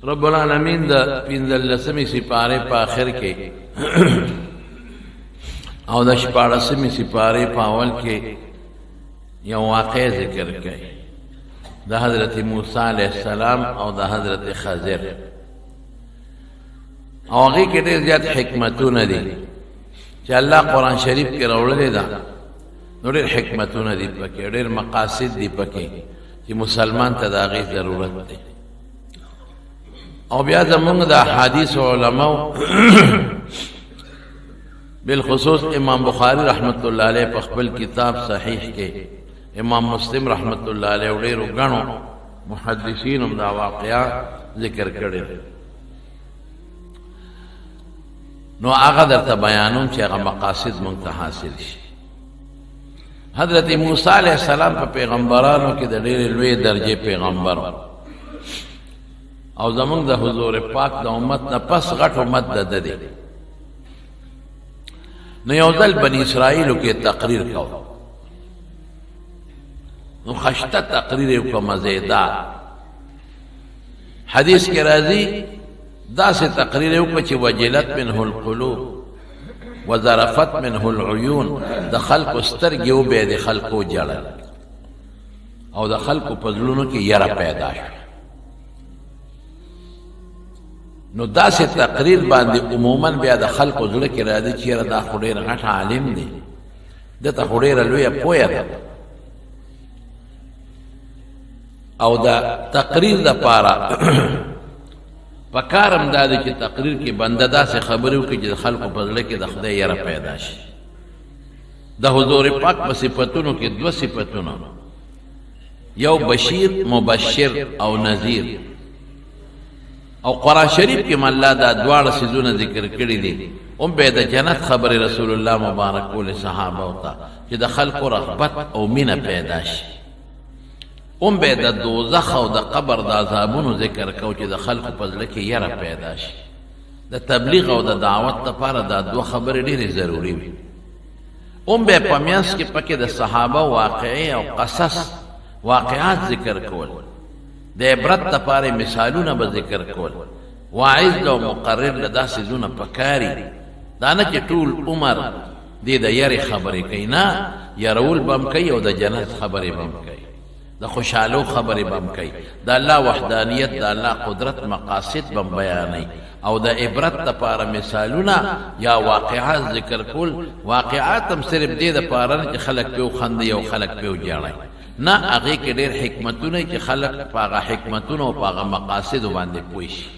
رب العالمین دا پنځلسمې سپارې په آخر کې او د 14مې سپارې په اول کې یو واقع ذکر کوي د حضرت موسی علیه السلام او د حضرت خضر او هغې کې ډېر زیات حکمتونه دي چې الله قرآن شریف کې راوړلې ده نو ډېر حکمتونه دي پکې ډېر مقاصد دي پکې چې مسلمان ته د هغې ضرورت دی او بیا زمونږ د احادیث علماو بالخصوص امام بخاری رحمت الله علیه په خپل کتاب صحیح کې امام مسلم رحمت الله علیه او ډېرو ګڼو محدثین هم دا واقعه ذکر کړی نو هغه درته بیانوم چې هغه مقاصد مونږ ته حاصل شي حضرت موسی علیه السلام په پیغمبرانو کې د ډېرې لوی درجې پیغمبر او زمونږ د حضور پاک د امت نه پس غټ امت د دی نو یو ځل بني اسرائیلو کې تقریر کو نو خشته تقریر یې وکړه مزیدار حدیث کې راځي داسې تقریر یې وکړه چې وجلت منه القلوب وذرفت منه العیون د خلقو سترګې وبې د خلقو جړل او د خلقو په زړونو کې یره پیدا شوه نو داسې تقریر باندې عموما بیا د خلقو زړه کې راځي چې یاره دا خو ډېر غټ عالم دی دته خو ډېره لویه پویه ده او د تقریر دپاره پکار هم دا دی چې تقریر کې بنده داسې خبرې وکړي چې د خلقو په زړه کې د خدای یره پیدا شي د حضور پاک په صفتونو کې دوه صفتونه یو بشیر مبشر او نذیر او قرآن شریف کې الله دا دواړه څیزونه ذکر کړي دي هم به د جنت خبر رسول الله مبارک کول صحابه وتا چې د خلقو رغبت او مینه پیدا شي هم به د دوزخ او د قبر د عذابونو ذکر کو چې د خلقو په زړه کې یره پیدا شي د تبلیغ او د دعوت لپاره دا دوه خبرې ډېرې ضروري وي هم به په میانس کې پکې د صحابه واقعي او قصص واقعات ذکر کول د عبرت لپاره مثالونه به ذکر کول واعظ او مقرر له داسې ځونه پکاري دا نه چې ټول عمر دې د یاري خبرې کوي نه یارول بم کوي او د جنت خبرې بم کوي د خوشحالو خبرې بم کوي د الله وحدانیت د الله قدرت مقاصد بم بیانوي او د عبرت لپاره مثالونه یا واقعات ذکر کول واقعات هم صرف دې دپاره نه چې خلک پې وخندي او خلک پې وجاړي نه هغې کې ډېر حکمتونه چې خلک په هغه حکمتونو او په هغه مقاصدو باندې پوه شي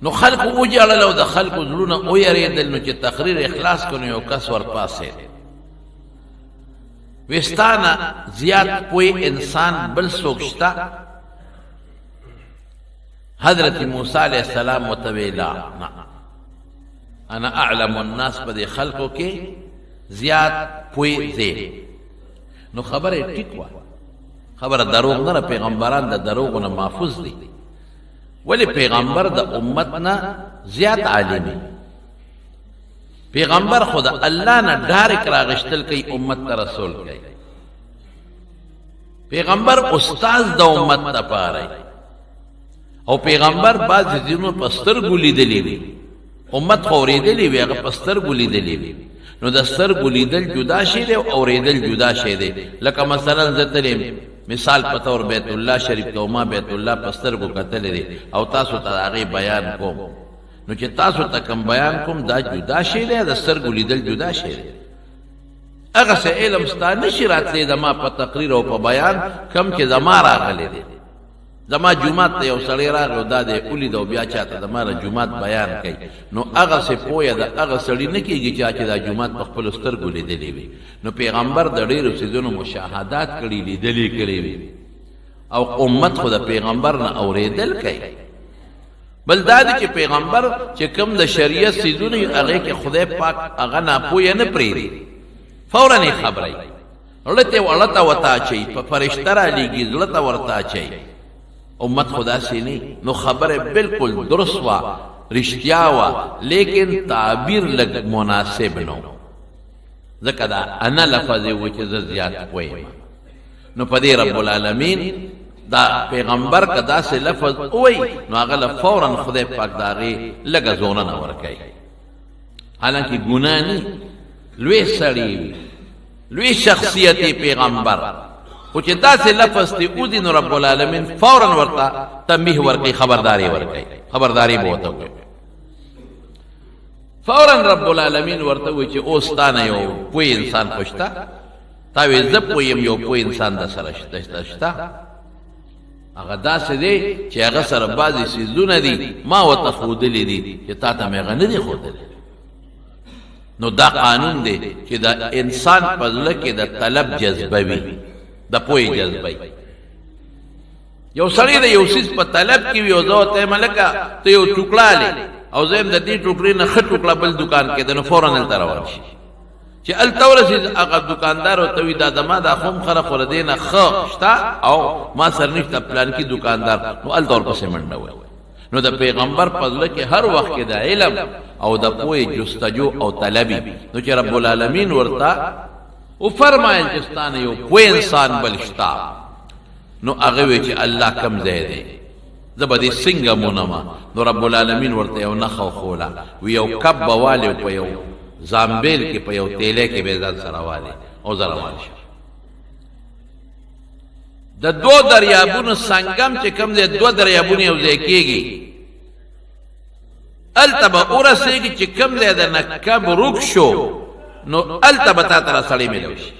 نو خلکو وجاړل او د خلکو زړونه ویرېدل نو چې تقریر اخلاص کړو یو کس ورپاسېد وستانه زیات پوی انسان بل څوک شته حضرت موسی علیه السلام متویلا انا اعلم الناس په دې خلکو کې زیات پوی دی نو خبره ټیک وه خبره دروغ نه پیغمبران د دروغو نه محفوظ دي ولی پیغمبر د امت نه زیات عالمي پیغمبر خود الله نه ډایرک راغشتل کوي امت ته رسول کوي پیغمبر استاد د امت لپاره او پیغمبر بعض ځینو پستر ګولې دلی امت خورېدلی وي هغه پستر ګولې دلی نو د سترګو لیدل جدا شی دی او اورېدل جدا شی دی لکه مثلا زه تلم مثال په طور بیت الله شریف ته ما بیت الله په سترګو کتلی دی او تاسو ته هغې بیان کوم نو چې تاسو ته کوم بیان کوم دا جدا شی دی د سترګو لیدل جدا شی دی هغسې علم ستا نشي راتلی زما په تقریر او په بیان کم چې زما راغلی دی زما جومات ته یو سړی راغی او دا دی ولید او بیا چاته زما د جومات بیان کوي نو هغسې پویه د هغه سړي نه کېږي چې دا جومات په خپلو سترګو لیدلی وي نو پیغمبر د ډېرو څیزونو مشاهدات کړي لیدلې کړي وي او امت خو د پیغمبر نه اورېدل کوي بل دا دی چې پیغمبر چې کوم د شریعت څیزونه وي هغې کې خدای پاک هغه ناپویه نه پرېږدي فورا یې خبروي زړه ته ورته ورته اچوي په فرشته رالیږي زړه ته ورته اچوي امت خدا سے نہیں نو خبر بالکل درست وا رشتیا وا لیکن تعبیر لگ مناسب نو ذکر دا انا لفظ و چې زیات کوي نو پدې رب العالمین دا پیغمبر کا دا سے لفظ اوئی نو اغلا فوراً خدای پاک داغی لگا زونن ورکی حالانکہ گناہ نہیں لوی سڑی لوی شخصیتی پیغمبر کچھ دا سے لفظ تی او دین رب العالمین فوراً ورطا تنبیح ورکی خبرداری ورکی خبرداری بہتا ہوئی فوراً رب العالمین ورطا ہوئی چی اوستانا یو پوئی انسان پشتا تاوی زب پوئیم یو پوئی انسان دا سرشتا اگر دا سے دے چی اگر سر بازی سیزون دی ما و تخودلی دی چی تا تا میغا ندی خودلی نو دا قانون دے چی دا انسان پزلکی دا طلب جذبوی دا پوئی جذبوی یو سری دا یو سیز پا طلب کیوی او زو تے ملکا تو یو ٹکلا لی او زیم دا دی ٹکلی نا خط ٹکلا بل دکان کے دنو فوراً التا روانشی چی التورسی اگر دکاندار و توی دا دما دا خون خرق وردین خشتا او ما سرنشتا پلان کی دکاندار نو التور پسی منڈا ہوئی نو دا پیغمبر پزلہ کے ہر وقت دا علم او دا پوئی جستجو او طلبی نو چی رب العالمین ورطا او فرمائن جستان یو پوئی انسان بلشتا نو اغوی چی اللہ کم زیدے زبدی سنگا منما نو رب العالمین ورطا یو نخو خولا ویو کب بوالی و پیو زامبیل کی پیو تیلے کے بیزان سراوالی او زروان شا دا دو دریابون سنگم چی کم دے دو دریابونی او زیکیگی التبا ارسیگی چی کم دے دا نکب رک شو نو التبا تا ترا سڑی ملوشی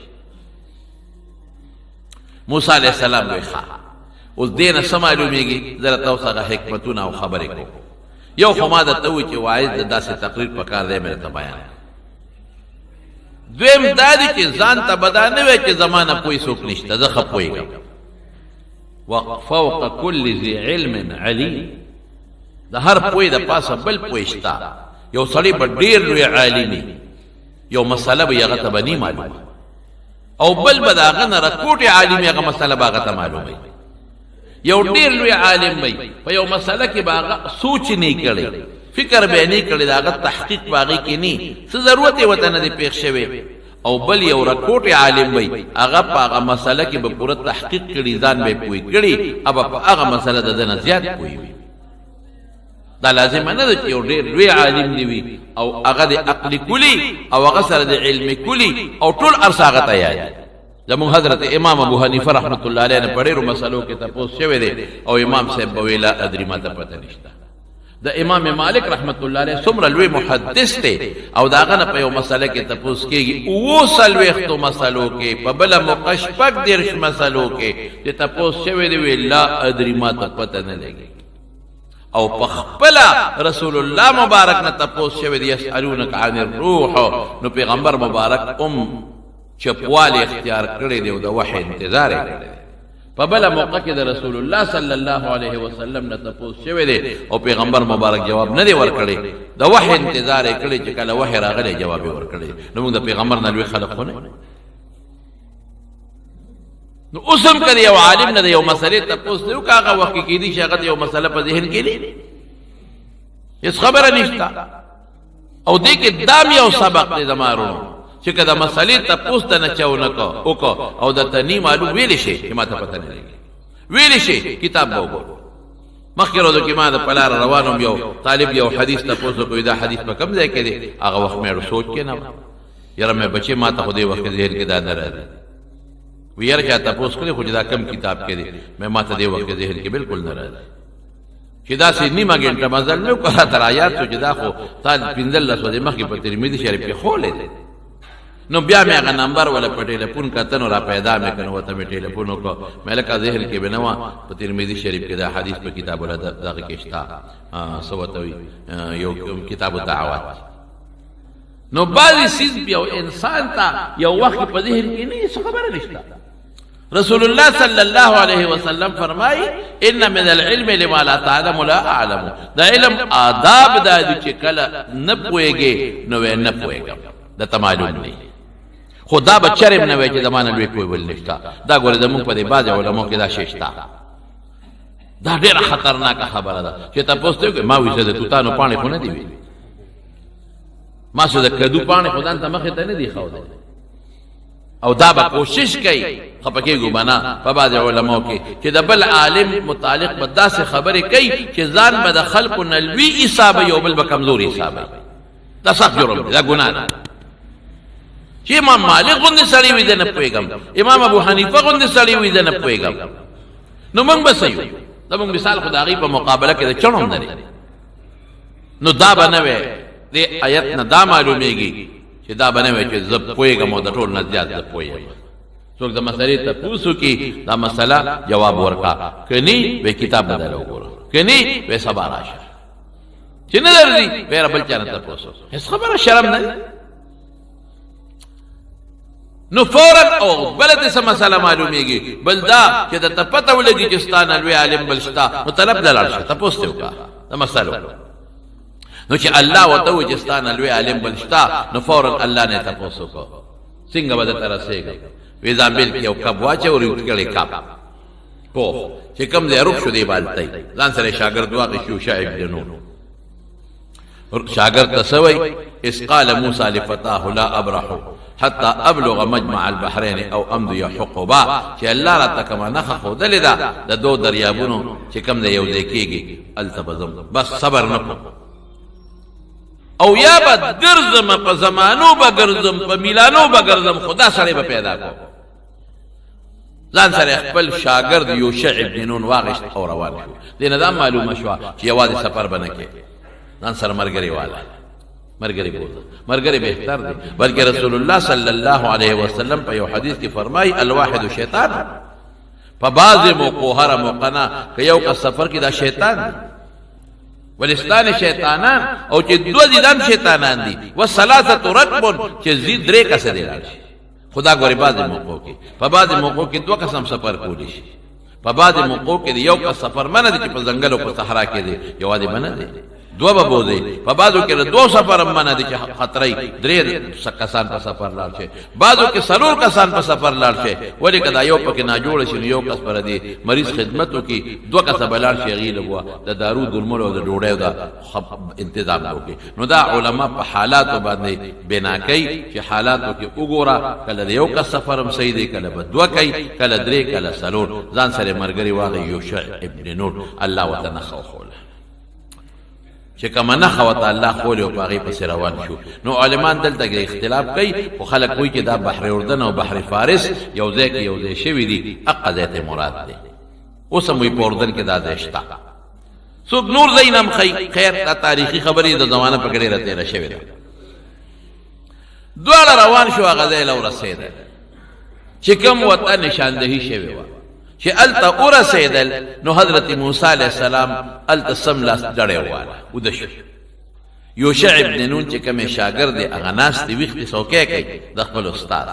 موسیٰ علیہ السلام دوی خواہ اس دین سمالومیگی ذرا توسا حکمتون او خبری کو یو خمادہ توی چی وائز دا سے تقریر پکار دے میرے تبایان دویم دادی چی زان تا بدا نوے چی زمانہ پوئی سوک نشتا زخ پوئی گا وفوق کل ذی علم علی دا ہر پوئی دا پاسا بل پوئشتا یو صلی با دیر لوی عالمی یو مسئلہ با یغتا بنی معلوم او بل بدا غن رکوٹ عالمی اغا مسئلہ باغتا معلوم یو دیر لوی عالم بی و یو مسئلہ کی باغا سوچ نہیں کرے فکر بے نہیں کرے دا اغا تحقیق باغی کی نہیں سو ضرورت وطن دی پیخ شوے او بل یو رکوٹ عالم بی اغا پا اغا مسئلہ کی بپورت تحقیق کری زان بے پوئی کری اب پا اغا مسئلہ دا دن زیاد پوئی وی دا لازم انا دا چیو دیر لوی عالم دیوی او اغا دی عقل کلی او اغا سر دی علم کلی او طول عرص آغا تیائی زمون حضرت امام ابو حنیفہ رحمت اللہ علیہ نے پڑھے رو مسئلوں کے تپوس شوے دے او امام سے بویلا ادری ما تا پتہ نشتا دا امام مالک رحمت اللہ علیہ سمر لوی محدث تے او دا غن پیو مسئلہ کے تپوس کے گی او سلوی اختو مسئلوں کے پبلا مقشپک درش مسئلوں کے تے تپوس شوے دے لا ادری ما تا پتہ نہ لگے او پخپلا رسول اللہ مبارک نہ تپوس شوے دے یسألونک عن الروح نو پیغمبر مبارک چپوالی اختیار کرے دے دا وحی انتظار کرے فبلا موقع کے دا رسول اللہ صلی اللہ علیہ وسلم نے تپوس شوے دے او پیغمبر مبارک جواب نہ دے ور کرے دا وحی انتظار کرے چکا وحی راغلے جواب ور کرے نمون دا پیغمبر نلوی خلق ہونے نو اسم کر یو عالم نہ دے یو مسئلے تپوس دے کاغا وقت کی دی شاگت یو مسئلہ پا ذہن کے لی اس خبر نشتا او دے کے دام یو سبق دے دمارونو چکہ دا مسئلے تا پوستا نچاو نکو اوکو او دا تا نی معلوم ویلی شے کہ ما تا پتہ نہیں لگی ویلی شے کتاب باو مخی روزو کہ ما دا پلار روانم یو طالب یو حدیث تا پوستا کوئی دا حدیث پا کم دے کے دے آغا وقت میں رو سوچ کے نا یرا میں بچے ما تا خودے وقت ذہن کے دا نہ رہ دے وی یرا چاہتا پوس کرے خود دا کم کتاب کے دے میں ما تا دے وقت ذہن کے بالکل نہ رہ دے چدا سے نیمہ گھنٹہ مزل میں کہا تر آیات سو چدا خو تال پندل لسو دے مخی پر ترمیدی شریف کے خولے دے نو بیا میں اگر نمبر والا پا ٹیلیفون کا تنو را پیدا میں کنو تا میں ٹیلیفونو کو میں لکا ذہن کے بنوا پا ترمیدی شریف کے دا حدیث پا کتاب والا داغی کشتا سواتوی یو کتاب دعوات نو بعضی سیز بیا انسان تا یو وقت پا ذہن کی نہیں سو خبر نشتا رسول اللہ صلی اللہ علیہ وسلم فرمائی ان من العلم لما لا تعلم لا اعلم دا علم آداب دا دی چکل نپوئے گے نوے نپوئے گا دا تمالون نہیں خدا بچرم نوے چی زمانہ لوی کوئی بل نشتا دا گوری زمون پا دے باز علموں کی دا ششتا دا دیر خطرناک خبر دا چی تا پوستے ہو کہ ماوی سے تو تانو پانے خونے دیوی ما سے دا کدو پانے خودان تا مخیطا نہیں دی خواہ دے او دا به کوشش کوي خپکیږو بنا په بعض علماء کې چې د بل عالم متعلق به داسې خبرې کوي چې ځان به د خلقو نلوي حساب یو بل به کمزوري حساب دا سخت جرم دی دا ګناه ده چې امام مالک غوندې سړی وي زه نه پوهېږم امام ابو حنیفه غوندې سړی وي زه نه پوهېږم نو موږ به څه یو زموږ مثال خو د هغې په مقابله کې د چڼو هم نه دی نو دا به نه وی دې آیت نه دا معلومیږي چې دا به نه وی چې زه پوهېږم او د ټول نه زیات زه پوهېږم څوک د مسلې تپوس وکړي دا مسله جواب ورکړه که نه وی کتاب بدله وګوره که نه وی سبا راشه چې نه درځي بیا بل چا نه تپوس هېڅ خبره شرم نه نو فورا او بل ته څه مسله معلومیږي بل دا چې د ته پته ولګي چې ستا نه لوی عالم بل شته نو طلب ته لاړ شه تپوس ته وکړه د مسلو نو چې الله ورته وایي چې ستا نه لوی عالم بل شته نو فورا الله نه تپوس وکړه څنګه به درته رسېږي وی ځامبل کې یو کب واچوي او کړی کب پوخ چې کوم ځای روک شو دی بالتی ځان سره شاګرد واقع شو شاعب جنون شاگرد تسوي إذ قال موسى لفتاه لا أبرح حتى أبلغ مجمع البحرين أو أمضي حقبا چې الله را تکما نخ خو دل دا د دو دریابونو چې کم د یو ځای کېږي التبزم بس صبر نکو او یا به ګرځم په زمانو به ګرځم په میلانو به ګرځم خدا سره به پیدا کو ځان سره خپل شاګرد یوشع بن نون واغشت او روان شو دې نه دا معلومه شو چې یوازې سفر بنه کې ځان سره مرګري والا مرګري بوله مرګري بهتر دی بلکې رسول الله صلی الله علیه وسلم په یو حدیث کې فرمایي الواحد شیطان په بعض موقع هر موقنا که یو کا سفر کې دا شیطان دی ولستان شیطانان او چې دو دي شیطانان دي وثلاثه ركب چې زید درې کسه دی راشي خدا ګوري بعض موقع کې په بعض موقع کې دوه قسم سفر کولی شي په بعض موقع کې یو کا سفر منه دي چې په ځنګل او په صحرا کې دي یو دي منه دي دو به بوزي په بعضو کې دو سفر منه دي چې خطرې درې کسان په سفر لاړ شي بعضو کې سلور کسان په سفر لاړ شي ولې کدا یو پکې نه جوړ شي یو کس پر دي مریض خدمتو کې دو کس بلال شي غیل وو د دارو دلمل او د ډوډۍ دا تنظیم وکي نو دا علما په حالات باندې بنا کوي چې حالاتو کې وګوره کله یو کس سفر هم صحیح دی کله دو کوي کله درې کله سلور ځان سره مرګري واغی یوشع ابن نون الله وتنخو خوله چې کما نه خوت الله خول او باغی پس روان شو نو علمان دلته اختلاف کوي خو خلک کوي چې دا بحر اردن او بحر فارس یو ځای کې یو ځای شوی دي اقذات مراد دي اوس هم په اردن کې دا ځشتا سو نور زینم خیر دا تاریخي خبرې د زمانه په کډه راته را شوی ده دواړه روان شو غزا له رسیدل چې کوم وطن نشاندهی شوی و چې الته ورسېدل نو حضرت موسی علیہ السلام الته سملاس ډړې واله ودش یوشع ابن نون چې کوم شاګرد هغه ناس دی وخت څوکې کوي د خپل استاد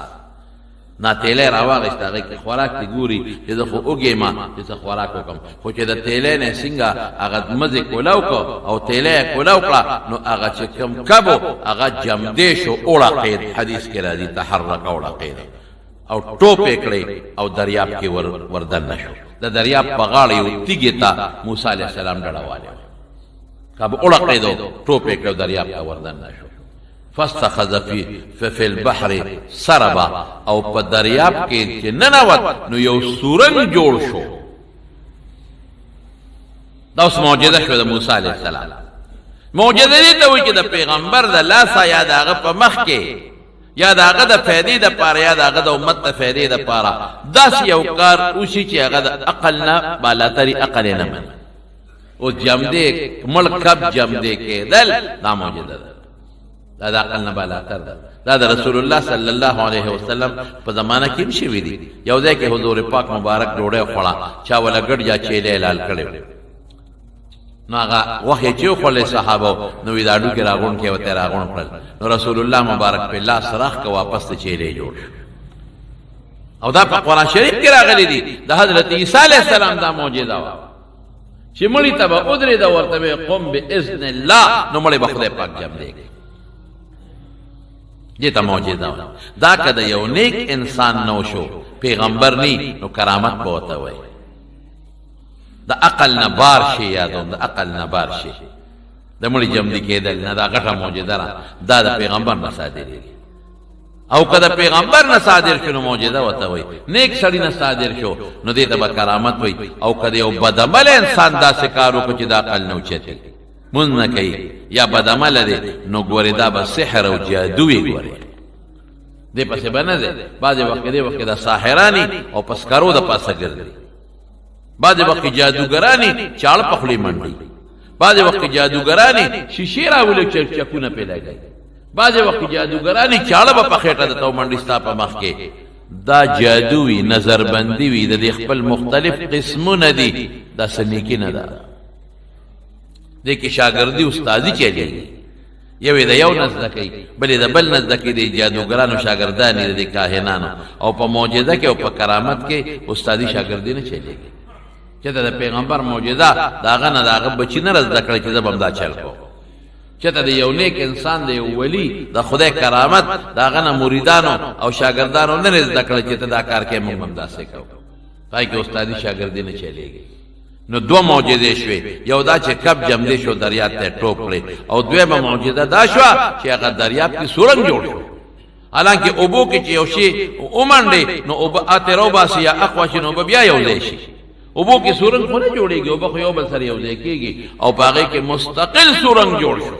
نا تیلې راوغښت هغه کې خوراک دی ګوري چې زه خو اوګې ما چې خوراک وکم خو چې د تیلې نه څنګه هغه مزه کولاو کو او تیلې کولاو کړه نو هغه چې کوم کبو هغه جمدې شو اوړه قید حدیث کې راځي تحرک اوړه قید او ټوپې کړې او دریاب کې وردن نشو د دریاب په غاړه یو تیګه تا موسی علیہ السلام ډړواله کب اورقې دو ټوپې کړو دریاب ته وردن نشو فاستخذ فی البحر سربا او په دریاب کې چې ننوت نو یو سورنګ جوړ شو دا اوس معجزه شو د موسی علیہ السلام معجزه دې ته وایي چې د پیغمبر د لاس یا دغه په مخ کې یا داغه د فائدې د پاره یا داغه د امت د فائدې د پاره داس یو کار اوسې چې هغه د عقل نه بالاتري عقل نه من او جمدې ملک کب جمدې کې دل دا موجوده ده دا عقل نه بالاتر ده دا د رسول الله صلی الله علیه وسلم په زمانہ کې شي وی دي یو ځای کې حضور پاک مبارک ډوډۍ خوړه چا ولا ګډ یا چیلې لال کړي نو هغه وحی چې خو صحابه نو ویداډو کې راغون کې وته راغون کړل نو رسول الله مبارک په لاس راخ کو واپس ته چیلې جوړ او دا په قران شریف کې راغلي دي د حضرت عیسی علیہ السلام دا معجزه وا چې مړی ته به ادري دا ورته قم باذن الله نو مړی به خدای پاک جام دی دې ته معجزه وا دا کده یو نیک انسان نو شو پیغمبر ني نو کرامت بوته وای د عقل نه بار شي یادوم د عقل نه بار شي د مړي جمع دي کېدل نه دا غټه معجزه ده دا د پیغمبر نه صادري او کده پیغمبر نه صادر شو نو معجزه وته وي نیک سړی نه صادر شو نو دې ته به کرامت وي او کده یو بدعمل انسان داسې کار وکړي چې د عقل نه اوچتي مونږ نه کوي یا بدعمل دی نو ګورې دا به سحر او جادو وي ګورې دې پسې به نه دی بعضې وخت د ساحرانی او پسکرو د پاسه ګرځي بعضې وخت جادوګرانی چاړه په خولې منډي بعضې وخت جادوګرانی شیشې راولي چکونه پې لګوي بعضې وخت جادوګرانی چاړه به په خېټه درته ومنډي ستا په مخ کې دا جادو وي نظربندي وي د دې خپل مختلف قسمونه دي دا څه نیکي نه ده دې کې شاګردي استادي چلېږي یو د یو نه زده کوي بلې د بل نه زده کوي د جادوګرانو شاګردان دي د کاهنانو او په معجزه کې او په کرامت کې استادي شاګردي نه چلېږي چې د پیغمبر معجزه د هغه نه د هغه بچي نه زده کړی چې زه به هم دا چل کوم چې د یو نیک انسان د یو ولی د خدای کرامت د هغه نه مریدانو او شاګردانو نه زده کړی چې ته دا کار کې موږ هم داسې کوو پای کې استادي شاګردي نه چلېږي نو دو معجزې شوې یو دا چې کب جمدې شو دریاب ته ټوپ کړې او دویمه معجزه دا شوه چې هغه دریاب کې سورنګ جوړ شو حالانکه اوبو کې چې یو شی ومنډې نو اوبه اتې راوباسي یا اقوا شي نو اوبه بیا یو ځای شي اوبو کې سورنګ خو نه جوړېږي اوبه خو یو بل سره یو ځای کېږي او په هغې کې مستقل سورنګ جوړ شو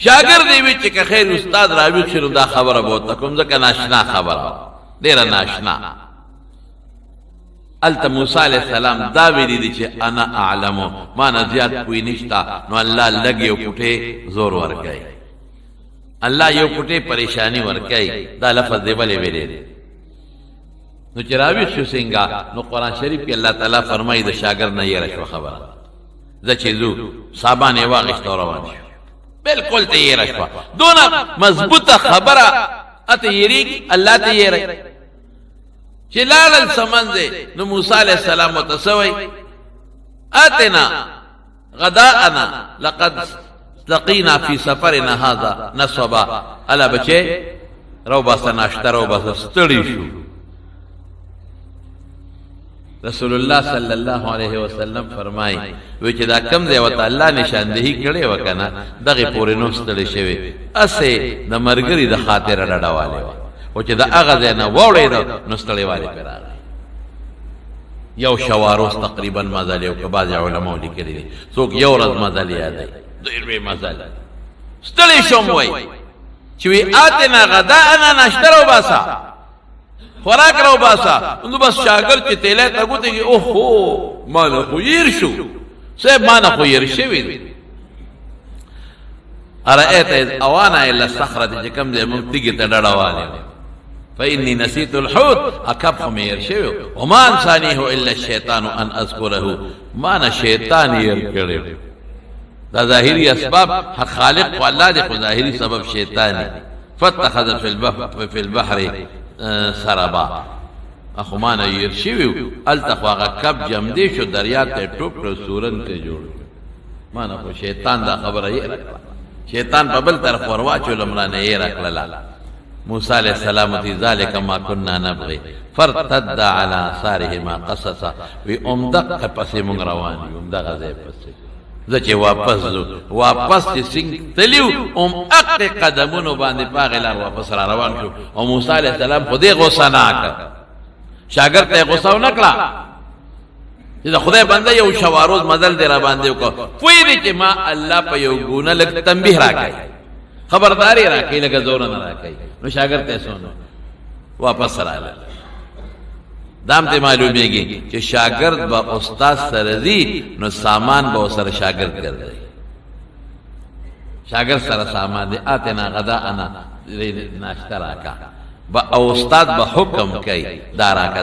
شاګرد یې وي چې که خیر استاد راویښ شي نو دا خبره به ورته کوم ځکه ناشنا خبره ډېره ناشنا الته موسی علیہ السلام دا ویلی دی چې انا اعلمو ما نه زیات کوئی نشتا نو الله لګ یو پټه زور ورکای الله یو پټه پریشانی ورکای دا لفظ دی ولې ویلی نو چې راوي شو څنګه نو قران شریف کې الله تعالی فرمایي د شاګرد نه یې راشو خبره زه چې زو صابانه واغښت روان شو بالکل ته یې راشو دونه مضبوطه خبره اته یې الله ته یې چې لاړل سمندې نو موسی علیہ السلام متسوي اتنا غداءنا لقد لقينا في سفرنا هذا نصبا الا بچي رو بس ناشته رو بس ستړي شو رسول الله صلی الله علیه وسلم فرمای و چې دا کم دی وته الله نشاندهی کړي وکنه دغه پورې نو ستړي شوی اسه د مرګري د خاطر لړواله او چې دا هغه ځای نه واوړېد نو ستړی والی پرې راغی یو شواروس تقریبا مزل یو که بعضې علماو لیکلي دي څوک یو ورځ مزل یادوي ډېر لوی مزل ستړی شوم وایي چې وی آتنا غداءنا ناشته راوباسه خوراک راوباسه نو بس شاګرد چې تیلی ته ګوتې کړي اوهو ما نه خو هیر شو صاحب ما نه خو هیر شوي دي ارأیت اذ اوانا الا الصخرة چې کوم ځای موږ تیږې ته ډډه والې فإني نسيت الحوت اکب خو مې هیر شوی وما انسانیه الا الشیطان ان اذکره ما نه شیطان هیر کړی دا ظاهري اسباب حق خالق و الله دې خو ظاهري سبب شیطانی فاتخذ في البحر سربا اخو ما نه هیر شوی هلته خو هغه کب جمدې شو دریا ته ټوپ کړ سورن ته جوړ ما نه خو شیطان دا خبره یې شیطان په بل طرف ورواچو لمرانه یې راکړله موسی علیہ السلام تی ذالک ما كنا نبغي فرتد على آثارهما قصصا وی امدق پسې مونږ روان یو امدغه ځای پسې زه چې واپس چې څنګه تلیو اق قدمونو باندې پاغې لار واپس را روان شو او موسی علیہ السلام خو دې غوسه نه کړ شاګرد ته غوسه ونه کړه چې د خدای بنده یو شواروز مزل دی را باندې وکړه پوی دی چې ما الله په یو ګونه لږ تنبیه راکړي خبرداری راکړي لږ زور نه راکړي نو شاګرد ته سونو واپس راغله دام ته معلومیږي چې شاګرد به استاد سره دی نو سامان به سره شاګرد ګرځي شاګرد سره سامان دی اتنا غدا انا ناشته راکا با او استاد به حکم کوي داراکا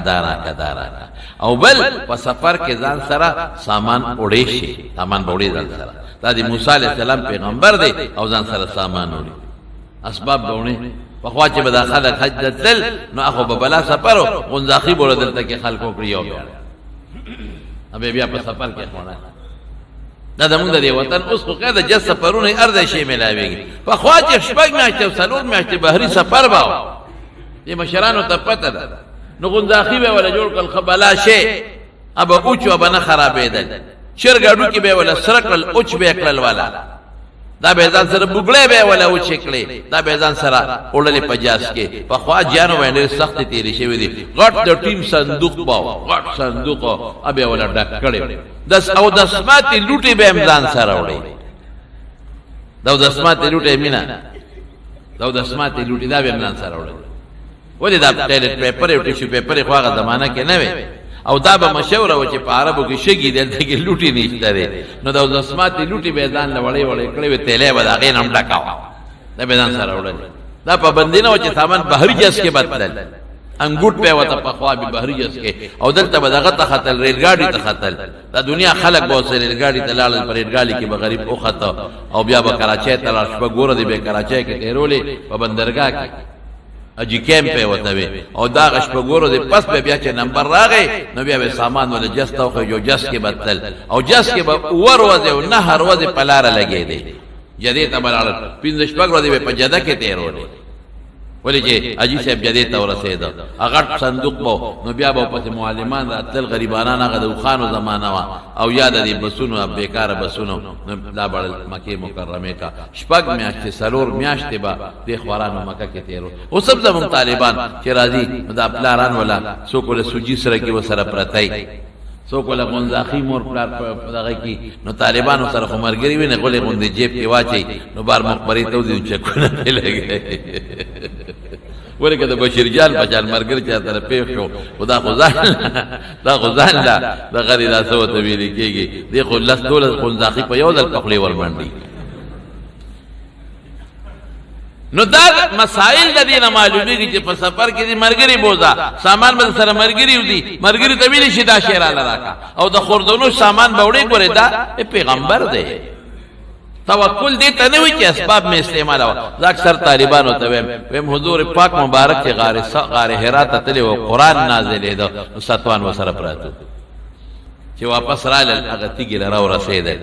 او بل په سفر کې ځان سره سامان وړي شي سامان وړي ځان سره دا د موسی علیہ السلام پیغمبر دی او ځان سره سامان وړي اسباب وړي په خوا چې به داخله حج دل نو اخو به بلا سفر غنځاخي بوله دلته کې خلکو کړیو بیا بیا په سفر کې خونه دا زمونږ د وطن اوس خو قاعده جس سفرونه ارزه شي ملاويږي په خوا چې شپږ میاشتې او څلور میاشتې بهري سفر باو دې مشرانو ته پته ده نو غنځاخي به ولا جوړ کړ خبلا شي ابا اوچو ابا نه خرابېدل شرګاډو کې به ولا سرکل اوچ به کړل والا دا به ځان سره بوګړې به ولا و چکلې دا به ځان سره اورلې پجاس کې په خوا جانو باندې سخت تیری شوی دي غټ د ټیم صندوق باو غټ صندوق ابه ولا ډک کړي او د سماتي لوټي به ځان سره وړي دا د سماتي لوټي مینا دا د سماتي لوټي دا به ځان سره وړي ولې دا ټایلټ پیپر او ټیشو پیپر خو هغه زمانہ کې نه وي او دا به مشوره و چې په عربو کې شګي دلته کې لوټي نشته دی نو دا د سماتي لوټي به ځان لوړې وړې کړې وي تیلې به دا غې نم ډکاو دا به ځان سره وړل دا پابندی نه و چې سامان بهر جس کې بدل انګوټ په وته په خوا به بهر جس کې او دلته به دغه ته خطل ریل ګاډي ته خطل دا دنیا خلک به سره ریل ګاډي ته لاړل پر ریل ګاډي کې به غریب او خطا او بیا به کراچۍ ته لاړ شپه ګوره دی به کراچۍ کې تیرولې په بندرګاه کې اجي کیمپ په وته وي او دا غش په ګورو دي پس به بیا چې نمبر راغی نو بیا به سامان ول جست او جو جس کې بدل او جس کې به ور وځي او نهر وځي پلار لګي دي جدي ته بلال پینځ شپږ ورځې په جده کې تیرولې ولې چې اجي صاحب جدي ته ورسېد هغه صندوق بو نو بیا به په معلمان راتل غریبانان هغه د خانو زمانہ وا او یاد دي بسونو بیکاره بسونو دا بل مکه مکرمه کا شپږ میاشتې سلور میاشتې با د خوارانو مکه کې تیرو او سب زمون طالبان چې راضي دا پلاران ولا سو کوله سوجي سره کې وسره پرتای سو کوله غونځاخي مور پلار دغه کې نو طالبانو سره خمرګری ویني غولې غوندې جیب کې واچي نو بار مخبري ته ودی چکونه لګي ورګه د بشیر جان بچال مرګر چا سره پیښ شو خدا غزان لا د غری لا سو ته ویل کېږي دی خو لس دولت غونځاخي په یو ځل پخلی ور باندې نو دا مسائل د دې معلومیږي چې په سفر کې دي مرګري بوزا سامان به سره مرګري ودي مرګري ته ویل شي دا شعر راکا او د خوردونو سامان بوړې ګورې دا پیغمبر دی توکل دې ته نه وي چې اسباب می استعمال او اکثر طالبانو ته ویم حضور پاک مبارک کې غار حرا ته تل او قران نازلې ده ستوان وسره پراته چې واپس را ل هغه تیګل راو رسیدل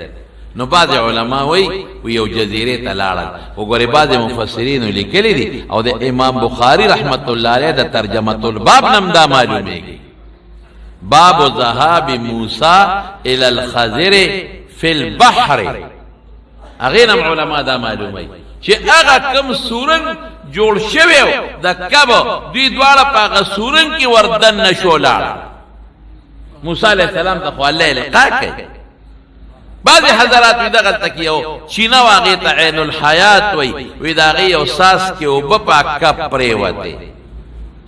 نو بعض علما وی یو جزیره ته لاړل وګوره بعض مفسرین لیکلي دي او د امام بخاری رحمت الله علیه د ترجمه الباب نم دا معلومیږي باب ذهاب موسی الى الخضر في البحر اغینم علما دا معلومه چې هغه کوم سورنګ جوړ شوی د کب دوی دواړه په سورنګ کې وردن نشو لاړ موسی علیہ السلام ته خو الله لقا کوي بعض حضرات دغه تکیو چینا واغې ته عین الحیات وی دا غي او ساس کې او په کب پرې وته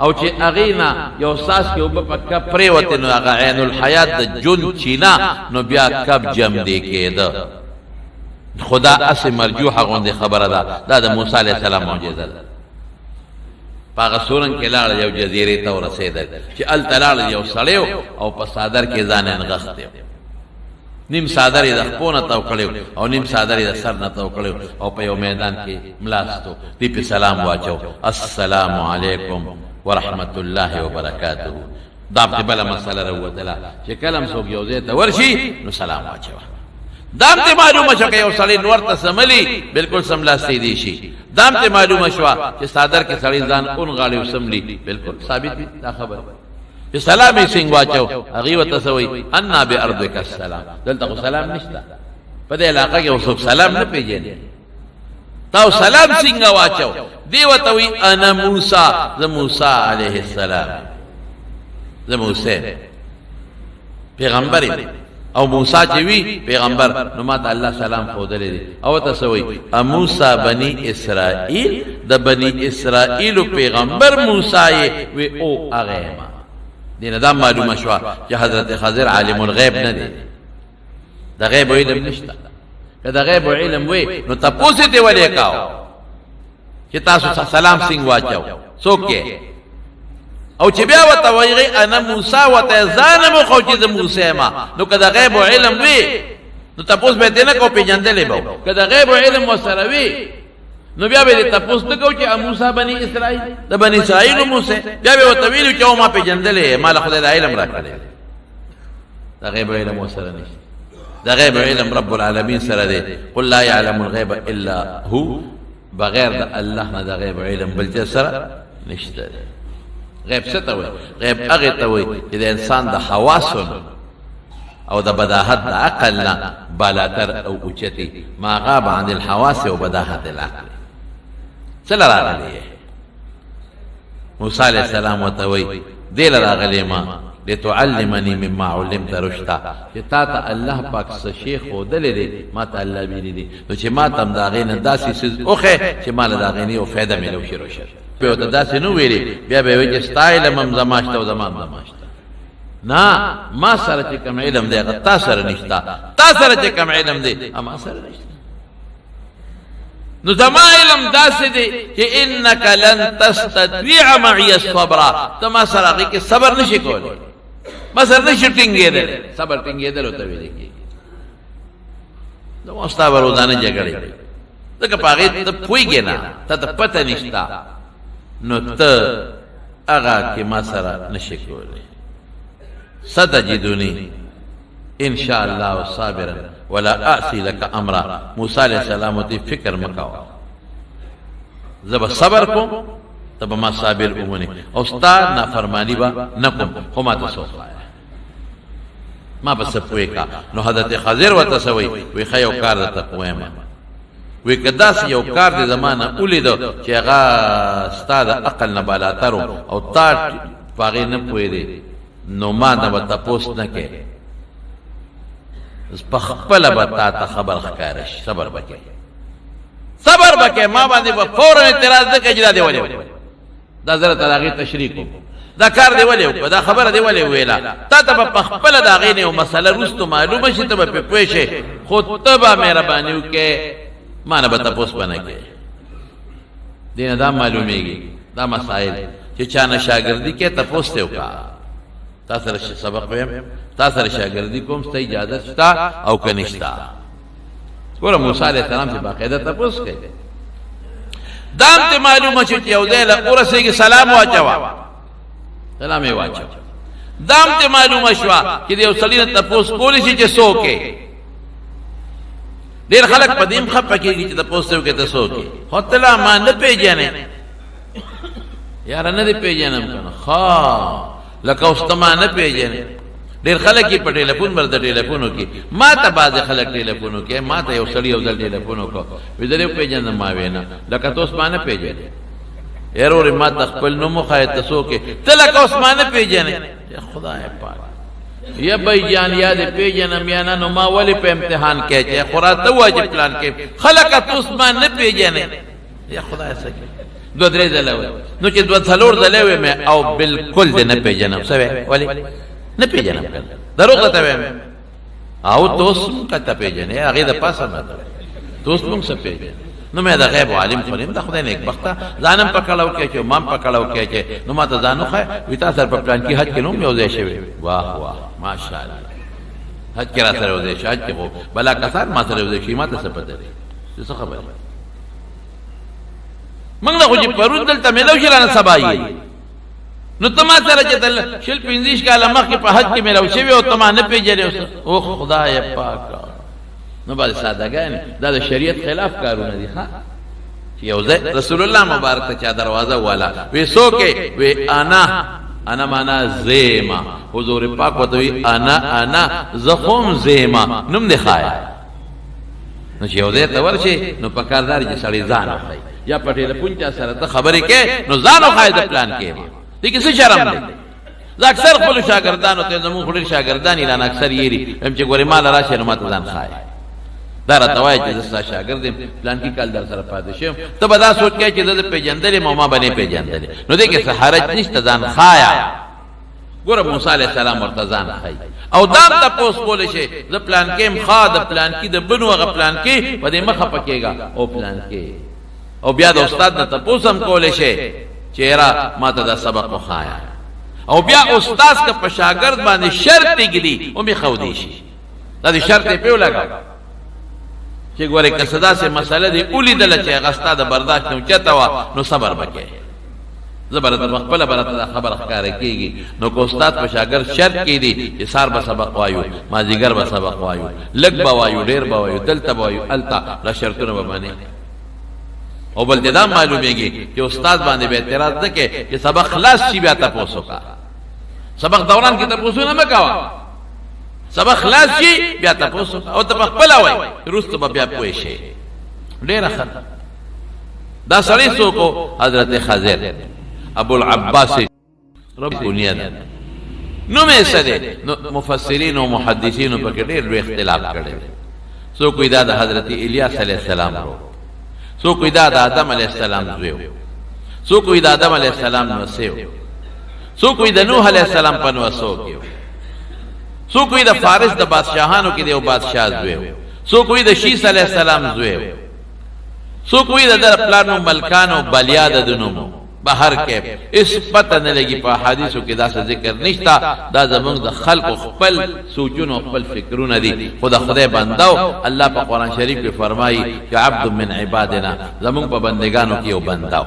او چې اغینا یو ساس کې او په کب پرې وته نو هغه عین الحیات د جون چینا نو بیا کب جم دی کېده خدا اس مرجوحه غوندې خبره ده دا د موسی علیہ السلام معجزه ده پاغه سورن کې لاړ یو جزیره ته ورسېدل چې ال تلاړ یو سړیو او په صادر کې ځان انغخته نیم صادر د خپونه تو کړو او نیم صادر د سر نه تو کړو او په یو میدان کې ملاستو دی په سلام واچو السلام علیکم ورحمت الله وبرکاته دا په بل مسله وروتله چې کلم څوک یو ځای ته ورشي نو سلام واچو دام ته معلومه شو که یو سړی نور ته سملی بالکل سملاستی دی شي دام ته معلومه شو چې صادر کې سړی ځان اون غاړي سملی بالکل ثابت دي دا خبر چې سلامي څنګه واچو هغه وته سوی ان بارضک السلام دلته سلام نشته په دې علاقه کې اوس سلام نه پیژنې تاسو سلام څنګه واچو دی وته وی انا موسی ز موسی علیه السلام ز موسی پیغمبر او موسی چې وی پیغمبر نو ماته الله سلام خو درې او تاسو وی موسی بنی اسرائیل د بنی اسرائیل پیغمبر موسی وی او هغه ما دینه دا معلومه شو چې حضرت خضر عالم الغیب نه دی د غیب علم نشته کله غیب علم وی نو تاسو ته ولې کاو چې تاسو سلام څنګه واچو څوک او چې بیا وته وایي انا موسی وته ځانم خو چې د موسی ما نو کله غیب علم وی نو تاسو به دې نه کو پیژندلې به کله غیب علم وسره وی نو بیا به تاسو ته کو چې موسی بنی اسرائیل د بنی اسرائیل موسی بیا به وته ویلو چې ما پیژندلې مال خدای د علم راکړي د غیب علم وسره نشته د غیب علم رب العالمین سره دی قل لا يعلم الغیب الا هو بغیر د الله نه د غیب علم بل څه سره نشته غیب څه ته وایي غیب هغه ته وایي چې د انسان د حواسو او د بداحت د عقل نه بالاتر او اوچتی ما غاب عن الحواس او بداحت العقل څه راغلی موسی علیہ السلام وتوي دل راغلی ما لتعلمني مما علمت رشدا چې تا ته الله پاک څه شیخ ودلې دي ما ته الله ویلي دي نو چې ما تم دا غینه داسې سز اوخه چې مال دا غینه او فایده ملو شي روشه په ته داسې نو ویلي بیا به وي چې ستایل مم زماشته او زمان زماشته نه ما سره چې کوم علم دی تا سره نشتا تا سره چې کوم علم دی اما سره نشتا نو زما علم داسې دی چې انک لن تستطيع معي الصبر تما سره کې صبر نشي کولای ما سره نشي ټینګېدل صبر ټینګېدل ته ویل کی نو واستاو ورودانه جګړې دغه پاغې ته پويږي نه ته پته نشتا نو ته هغه کې ما سره نشي کولای ستجدوني ان شاء الله صابرا ولا اعصي لك امرا موسی علیہ السلام ته فکر مکاو زب صبر کوم تب ما صابر اومني او استاد نافرمانی با نکم خو ما تاسو ما بس پوي کا نو حضرت خضر وتسوي وي خيو کار ته کوما وی کداس یو کار د زمانہ اولید چې هغه استاد عقل نه بالاتر او تا پاغې نه پوي دي نو ما دا وتا پوسټ نه کې پخپل بتا ته خبر ښکارش صبر وکې ما باندې په فورا اعتراض نه کېږي دا دی ولې دا زره تلاغي تشریح کو دا کار دی ولې دا خبره دی ولې ویلا تا ته په خپل دا غینه او مسله روستو معلومه شي ته په پوي شي خو تبا مهرباني وکې ما نه بتا پوس بنه کې دینه دا معلومیږي دا مسائل چې چانه شاګردي کې تاسو ته وکا تاسو سره سبق ویم تاسو سره شاګردي کوم ست اجازه شتا او کنيشتا ګور موسی عليه السلام چې باقاعده تاسو کوي دام ته معلومه چې یو دی له اورسه کې سلام واچوا سلام یې واچو دام ته معلومه شو چې یو سړی ته تاسو کولی شي چې سوکه ډیر خلک پدیم خپه کېږي چې تاسو کې تاسو کې هوتلا ما نه پیژنې یار نه دی پیژنم کنه ها لکه استما نه پیژنې ډیر خلک په ټلیفون باندې ټلیفونو کې ما ته بعض خلک ټلیفونو کې ما ته یو سړی یو ځل ټلیفونو کو ویدره پیژنم ما وینا لکه تاسو باندې پیژنې ایرور ما تخپل نو مخه تاسو کې تلک عثمان پیژنې خدای پاک یا بای جان یاد پیژنم یا نو ما ولی په امتحان کې چې خوراته واجب پلان کې خلک تاسو باندې پیژنې یا خدای سکه دو درې ځله نو چې دو څلور ځله مې او بالکل دې نه پیژنم سوي ولی نه پیژنم دروغ ته وې او تاسو کته پیژنې هغه د پاسه نه تاسو موږ څه پیژنې نو مې دا غیب عالم خوریم دا خدای نیک بخته ځانم پکړاو کې چې مام پکړاو کې چې نو ما ته ځانو خای وتا سر په پلان کې حج کې نو یو ځای شوی واه واه ماشاءالله حج کې را سره یو ځای شاج کې بلا کثار ما سره یو ځای شي ما ته څه پته څه خبره موږ نه خو چې پرون دلته ملو شرانه سبای نو تما سره چې دل شل پنځیش کاله مخکې په حج کې ملو شوی او تما نه پیژنې او خدای پاک نو باندې سادهګان دا د شریعت خلاف کارونه دي ها چې یو رسول الله مبارک ته چا دروازه والا وې سوکې وې انا معنا زیما حضور پاک وته وی انا زخم زیما نوم دی خایا نو چې یو دې ته ورشي نو پکاردار چې سړی ځان اخلي یا پټې له پونچا سره ته خبرې کې نو ځان خای د پلان کې دي کیسه شرم دی زه اکثر خپل شاګردانو ته زموږ خپل شاګردان اعلان اکثر یې هم چې ګوري مال راشه نو ماته ځان خای دا راځوي چې زه شاګرد پلان کې کال در سره پاتې شم ته به دا سوچ کې چې د پیجندلې ما باندې پیجندلې نو دې کې حرج نشته ځان خایا ګور موسی عليه السلام ورته ځان خای او دا تاسو کول شي د پلان کې مخاد پلان کې د بنو غ پلان کې په دې مخه پکېګا او پلان کې او بیا د استاد نه تاسو هم کول شي چهره ماته دا سبق وخایا او بیا استاد کا په شاګرد باندې شرط کېږي او می خو دي شي دا شرط په لګا چې ګوره کسدا سے مسله دی اولی دل چې غستا د برداشت نو چتا وا نو صبر وکې زبرت خپل برته خبر ښکار کیږي نو کو استاد په شاګرد شرط کې دي چې سار به سبق وایو مازیګر به سبق وایو لګ به وایو ډیر به وایو دلته به وایو التا لا شرطونه به باندې او بل دا معلومیږي چې استاد باندې به اعتراض وکړي چې سبق خلاص شي بیا تاسو کا سبق دوران کې تاسو نه مکوا سبق خلاص شي بیا تاسو او ته خپل وای روستو بیا پوي شي ډیر ښه دا سړی څوک حضرت خضر ابو العباس رب بنیاد نو مې سره مفسرین او محدثین په کې ډېر لوی اختلاف کړي سو کوئی دا د حضرت الیاس علیہ السلام رو سو کوئی دا د آدم علیہ السلام زویو سو کوئی دا آدم علیہ السلام نوسیو سو کوئی د نوح علیہ السلام په نوسو کېو سو کوئی د فارس د بادشاہانو کې دیو بادشاہ زویو سو کوئی د شیس علیہ السلام زویو سو کوئی د پلانو ملکانو بلیا د دنو بهر کې اس پته نه لګي په حدیثو کې دا څه ذکر نشتا دا زمونږ د خلق خپل سوچونو خپل فکرونه دي خدا خدای بنداو الله په قران شریف کې فرمایي چې عبد من عبادنا زمونږ په بندگانو کې یو بنداو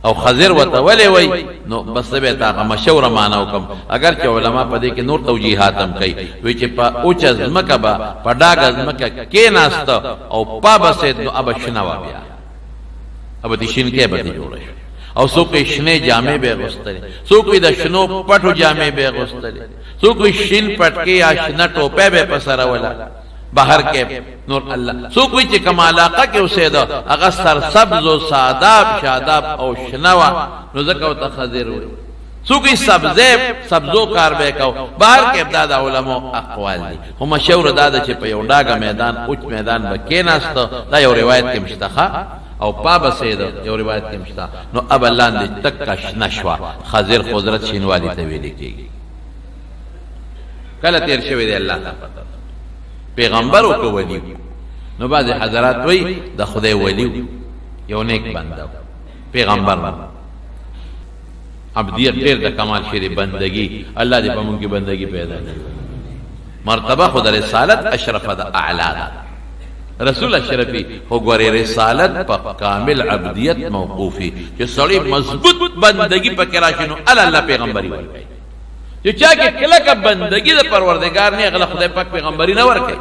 او خضر وتولي وي نو بس به تا مشوره مانو کوم اگر چې علما په دې کې نور توجیهات هم کوي وی چې په اوچ ځمکه با په ډاګ ځمکه کې ناست او پابسه نو ابشنوا بیا اب دې شین کې به جوړه او سو کوئی شنه جامې به غوستلې سو کوئی د شنو پټو جامې به غوستلې سو کوئی شین پټ کې یا شنه ټوپه به پسره ولا بهر کې نور الله سو کوئی چې کمالاقه کې اوسېدا هغه سر سبز او ساداب شاداب او شنوا نو زکه تخذر وي سو کوئی سبزو کار به کو بهر کې ابتدا علماء اقوال دي هم مشور داده چې په یو ډاګه میدان اوچ میدان به کې ناست دا یو روایت کې مشتخه او پابا سید یو روایت کې مشتا نو اب الله دې تک نشوا خضر قدرت شینوالی ته ویل کېږي کله تیر شوی دی الله تعالی پیغمبر او کو ولی نو بعض حضرات وای د خدای ولی یو نیک بنده پیغمبر عبدیت ډیر د کمال شری بندگی الله دې په موږ کې بندگی پیدا کړي مرتبه خدای رسالت اشرف د اعلی رسول اشرفی هو ګورې رسالت په کامل عبدیت موقوفی چې سړی مضبوط بندگی پکې راشنو الله پیغمبري ورکړي چې چا کې کله بندگی د پروردگار نه غل خدای پاک پیغمبري نه ورکړي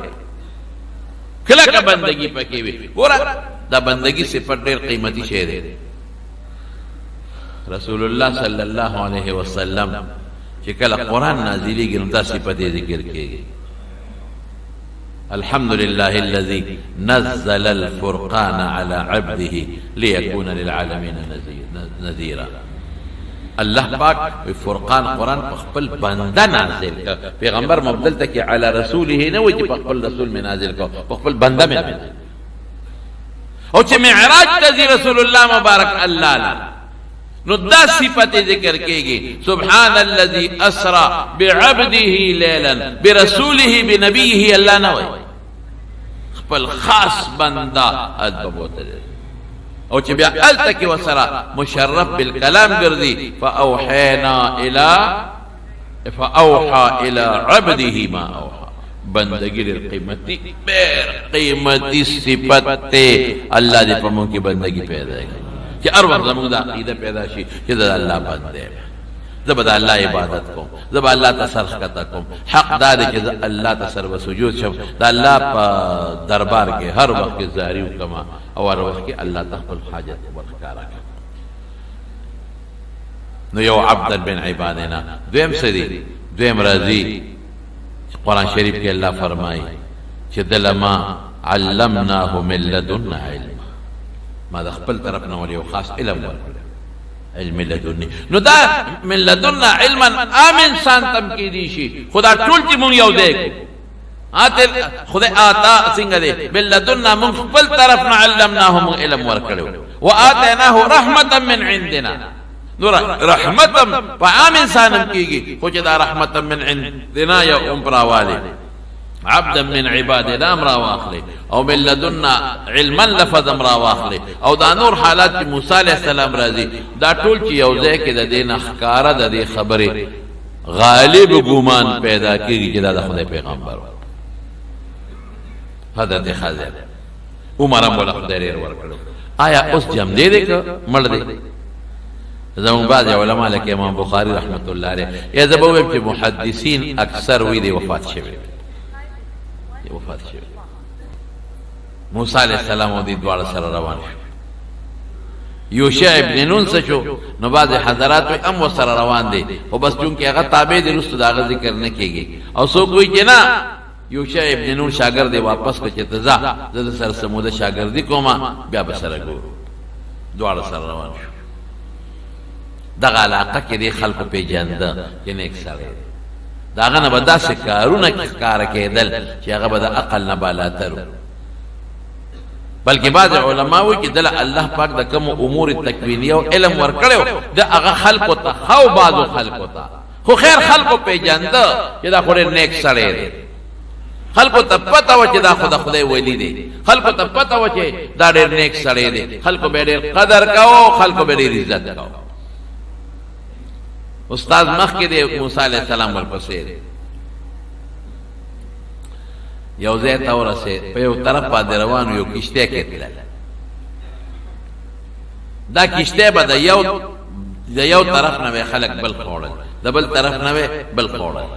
کله بندگی پکې وي ګوره دا بندگی صفت ډېر قیمتي شی دی رسول الله صلی الله علیه وسلم چې کله قران نازلېږي نو دا صفت ذکر کېږي الحمد لله الذي نزل الفرقان على عبده ليكون للعالمين نذيرا الله پاک فرقان قرآن خپل بنده نازل کا پیغمبر مبدل تک على رسوله نه وي چې خپل رسول می نازل کا خپل بنده می او چې معراج ته رسول الله مبارک الله لا نو دا صفت ذکر کېږي سبحان الذي اسرى بعبده ليلا برسوله بنبيه الله نه وي خپل خاص بنده ادبوته او چې بیا التکی وسره مشرف بالکلام ګرځي فاوحى الى عبده ما اوحى بندگی قیمتي بیر قیمتي صفت ته الله دې په موږ کې بندگی پیدا کړي چې هر وخت زموږ د عقیده پیدا شي چې د الله بنده زبد الله عبادت کوم زب الله تصرف کتا کوم حق دا دې چې الله تصرف سجود شم د الله په دربار کې هر وخت کې زاری وکما او هر وخت کې الله تخفل حاجت ورکارا نو یو عبد بن عبادنا دویم سدي دویم راضي قرآن شریف کې الله فرمایي چې دلما علمناه من لدن علم ما د خپل طرف نه ولې خاص علم ورکړ علم لدنی نو دا من لدن علما امن انسان تم کې دي شي خدا ټول چې مونږ یو دی اته خدای آتا څنګه دی من لدن من خپل طرف نه علمناه علم ورکړو واتیناه رحمتا من عندنا نور رحمتا فعام انسان کېږي خو چې دا رحمتا من عندنا یا امراواله عبدا من عبادنا امرا واخلي او من لدنا علما لفظ امرا واخلي او دا نور حالات موسی علیہ السلام راضي دا ټول چې یو ځای کې د دین اخکار د دې خبره غالب ګومان پیدا کیږي چې دا د خدای پیغمبر حضرت خضر عمر مولا خدای لري ورکړو آیا اوس جام دې دې مړ دې زمون بعض علماء لکه امام بخاری رحمت الله علیه یا زبوب چې محدثین اکثر وی دي وفات شوه وفات شو موسی علیہ السلام او دې دواړه سره روان شو یوشع ابن نون څه شو نو بعض حضرات هم وسره روان دي او بس چونکې هغه تابع دي رسو دا غ ذکر نه کیږي او څوک وایي چې نه یوشع ابن نون شاګرد دی واپس کړه چې تزا زه سره سموده شاګردي کومه بیا به سره ګورو دواړه سره روان شو دغه علاقه کې د خلکو پیژنده چې نیک سړی دا هغه نه به داسې کارونه ښکاره کېدل چې هغه به د عقل نه بالاتر بلکې بعض علما وایي چې دله الله پاک د کوم امور تکوینیه او علم ورکړی د هغه خلکو ته خو بعضو خلکو ته خو خیر خلکو پیژنده چې دا خو ډېر نیک سړی دی خلکو ته پته و چې دا خو د خدای ولی دی خلکو ته پته و چې دا ډېر نیک سړی دی خلکو به ډېر قدر کوو خلکو به ډېر عزت کوو استاد مخکې دی موسی علیه السلام ورپسې دی یو ځای ته ورسېد په یو طرف باندې روان یو کشتی کې تلل دا کشتی به د یو طرف نه به خلک بل خوړل د بل طرف نه به بل خوړل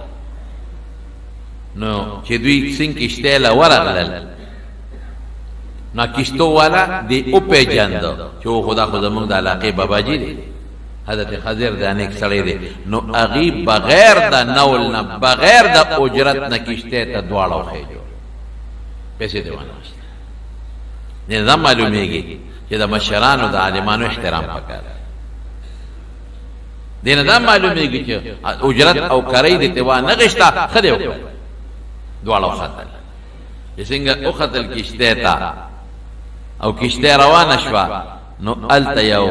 نو چې دوی څنګه کشتی له ورغلل نو کشتو والا دی او پیژنده چې خدا خو زموږ د علاقې باباجي دی حضرت خضر د نیک سړی دی نو هغې بغیر د نول نه بغیر د اجرت نه کشتی ته دواړه وخېجو پیسې دې وانهوسته دې نه دا معلومېږي چې د مشرانو د عالمانو احترام پکار دې نه دا معلومېږي چې اجرت او کرۍ دې ته وانهغېشته ښه دې وکړه دواړه وختل چې څنګه وختل کشتی ته او کشتی روانه شوه نو هلته یو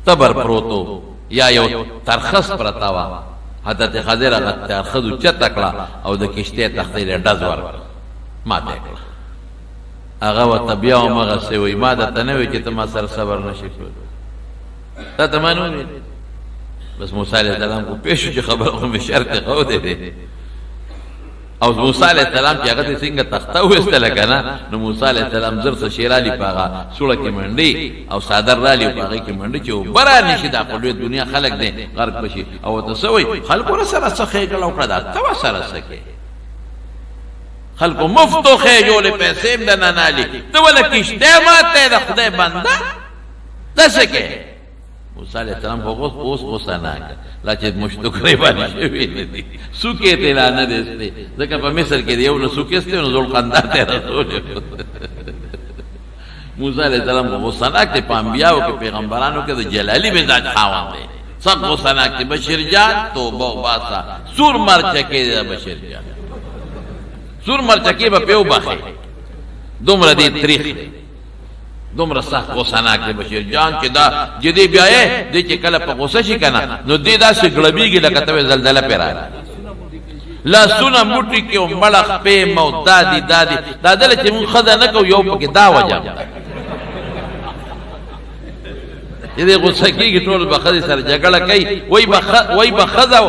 تبر پروتو یا یو ترخص پرتا وه حضرت خضر هغه ترخص اوچته کړه او د کشتۍ تختې له ډز ورکړه ماته یې کړه هغه ورته بیا هماغسې وایي ما درته نه وایي چې ته ما سره صبر نه شي کولی تا ته ما نه وویل بس موسی علیه السلام خو پوه شو چې خبره خو مې شرط ښودی دی او موسی علیه السلام چې هغه ته څنګه تخته وویستله که نه نو موسی علیه السلام زر څه شی رالي په هغه سوړه کې منډې او څادر رالي په هغې کې منډې چې اوبه رانشي دا خو لوی دنیا خلک دی غرق به شي او ورته څه وایي خلکو را سره څه ښېګړه وکړه دا ته ورسره څه کوې خلکو مفتو خېجولې پیسې هم د نه نالي ته ولې کشتۍ ماته د خدای بنده داسې کوې موسی علیه السلام خو اوس غوسه نه کړه لا چې مشتکرې باندې شوي نه دي سوکې ته لا نه دی استې ځکه په مصر کې د یو نه سوکې استې نو ذوالقندر ته رسولې موسی علیه السلام خو غوسه ناک دی په انبیاو کې پیغمبرانو کې د جلالي مزاج خاوند دی سخت غوسه ناک دی بشیر جان توبه وباسه سور مرچکې دی د بشیر جان سور مرچکې به پې وبخې دومره دې تریخ دی دومره سخت غوسه ناک دی بشیر جان چې دا جدي بیا یې دی چې کله په غوسه شي که نه نو دې داسې ګړبېږي لکه ته وې زلزله پرې راغله لاسونه موټي کې مړه خپې مو دادي دا دله چې مونږ ښځه نه کوو یو پکې دا وجه چې دې غوسه کېږي ټول به ښځې سره جګړه کوي وایي به ښځه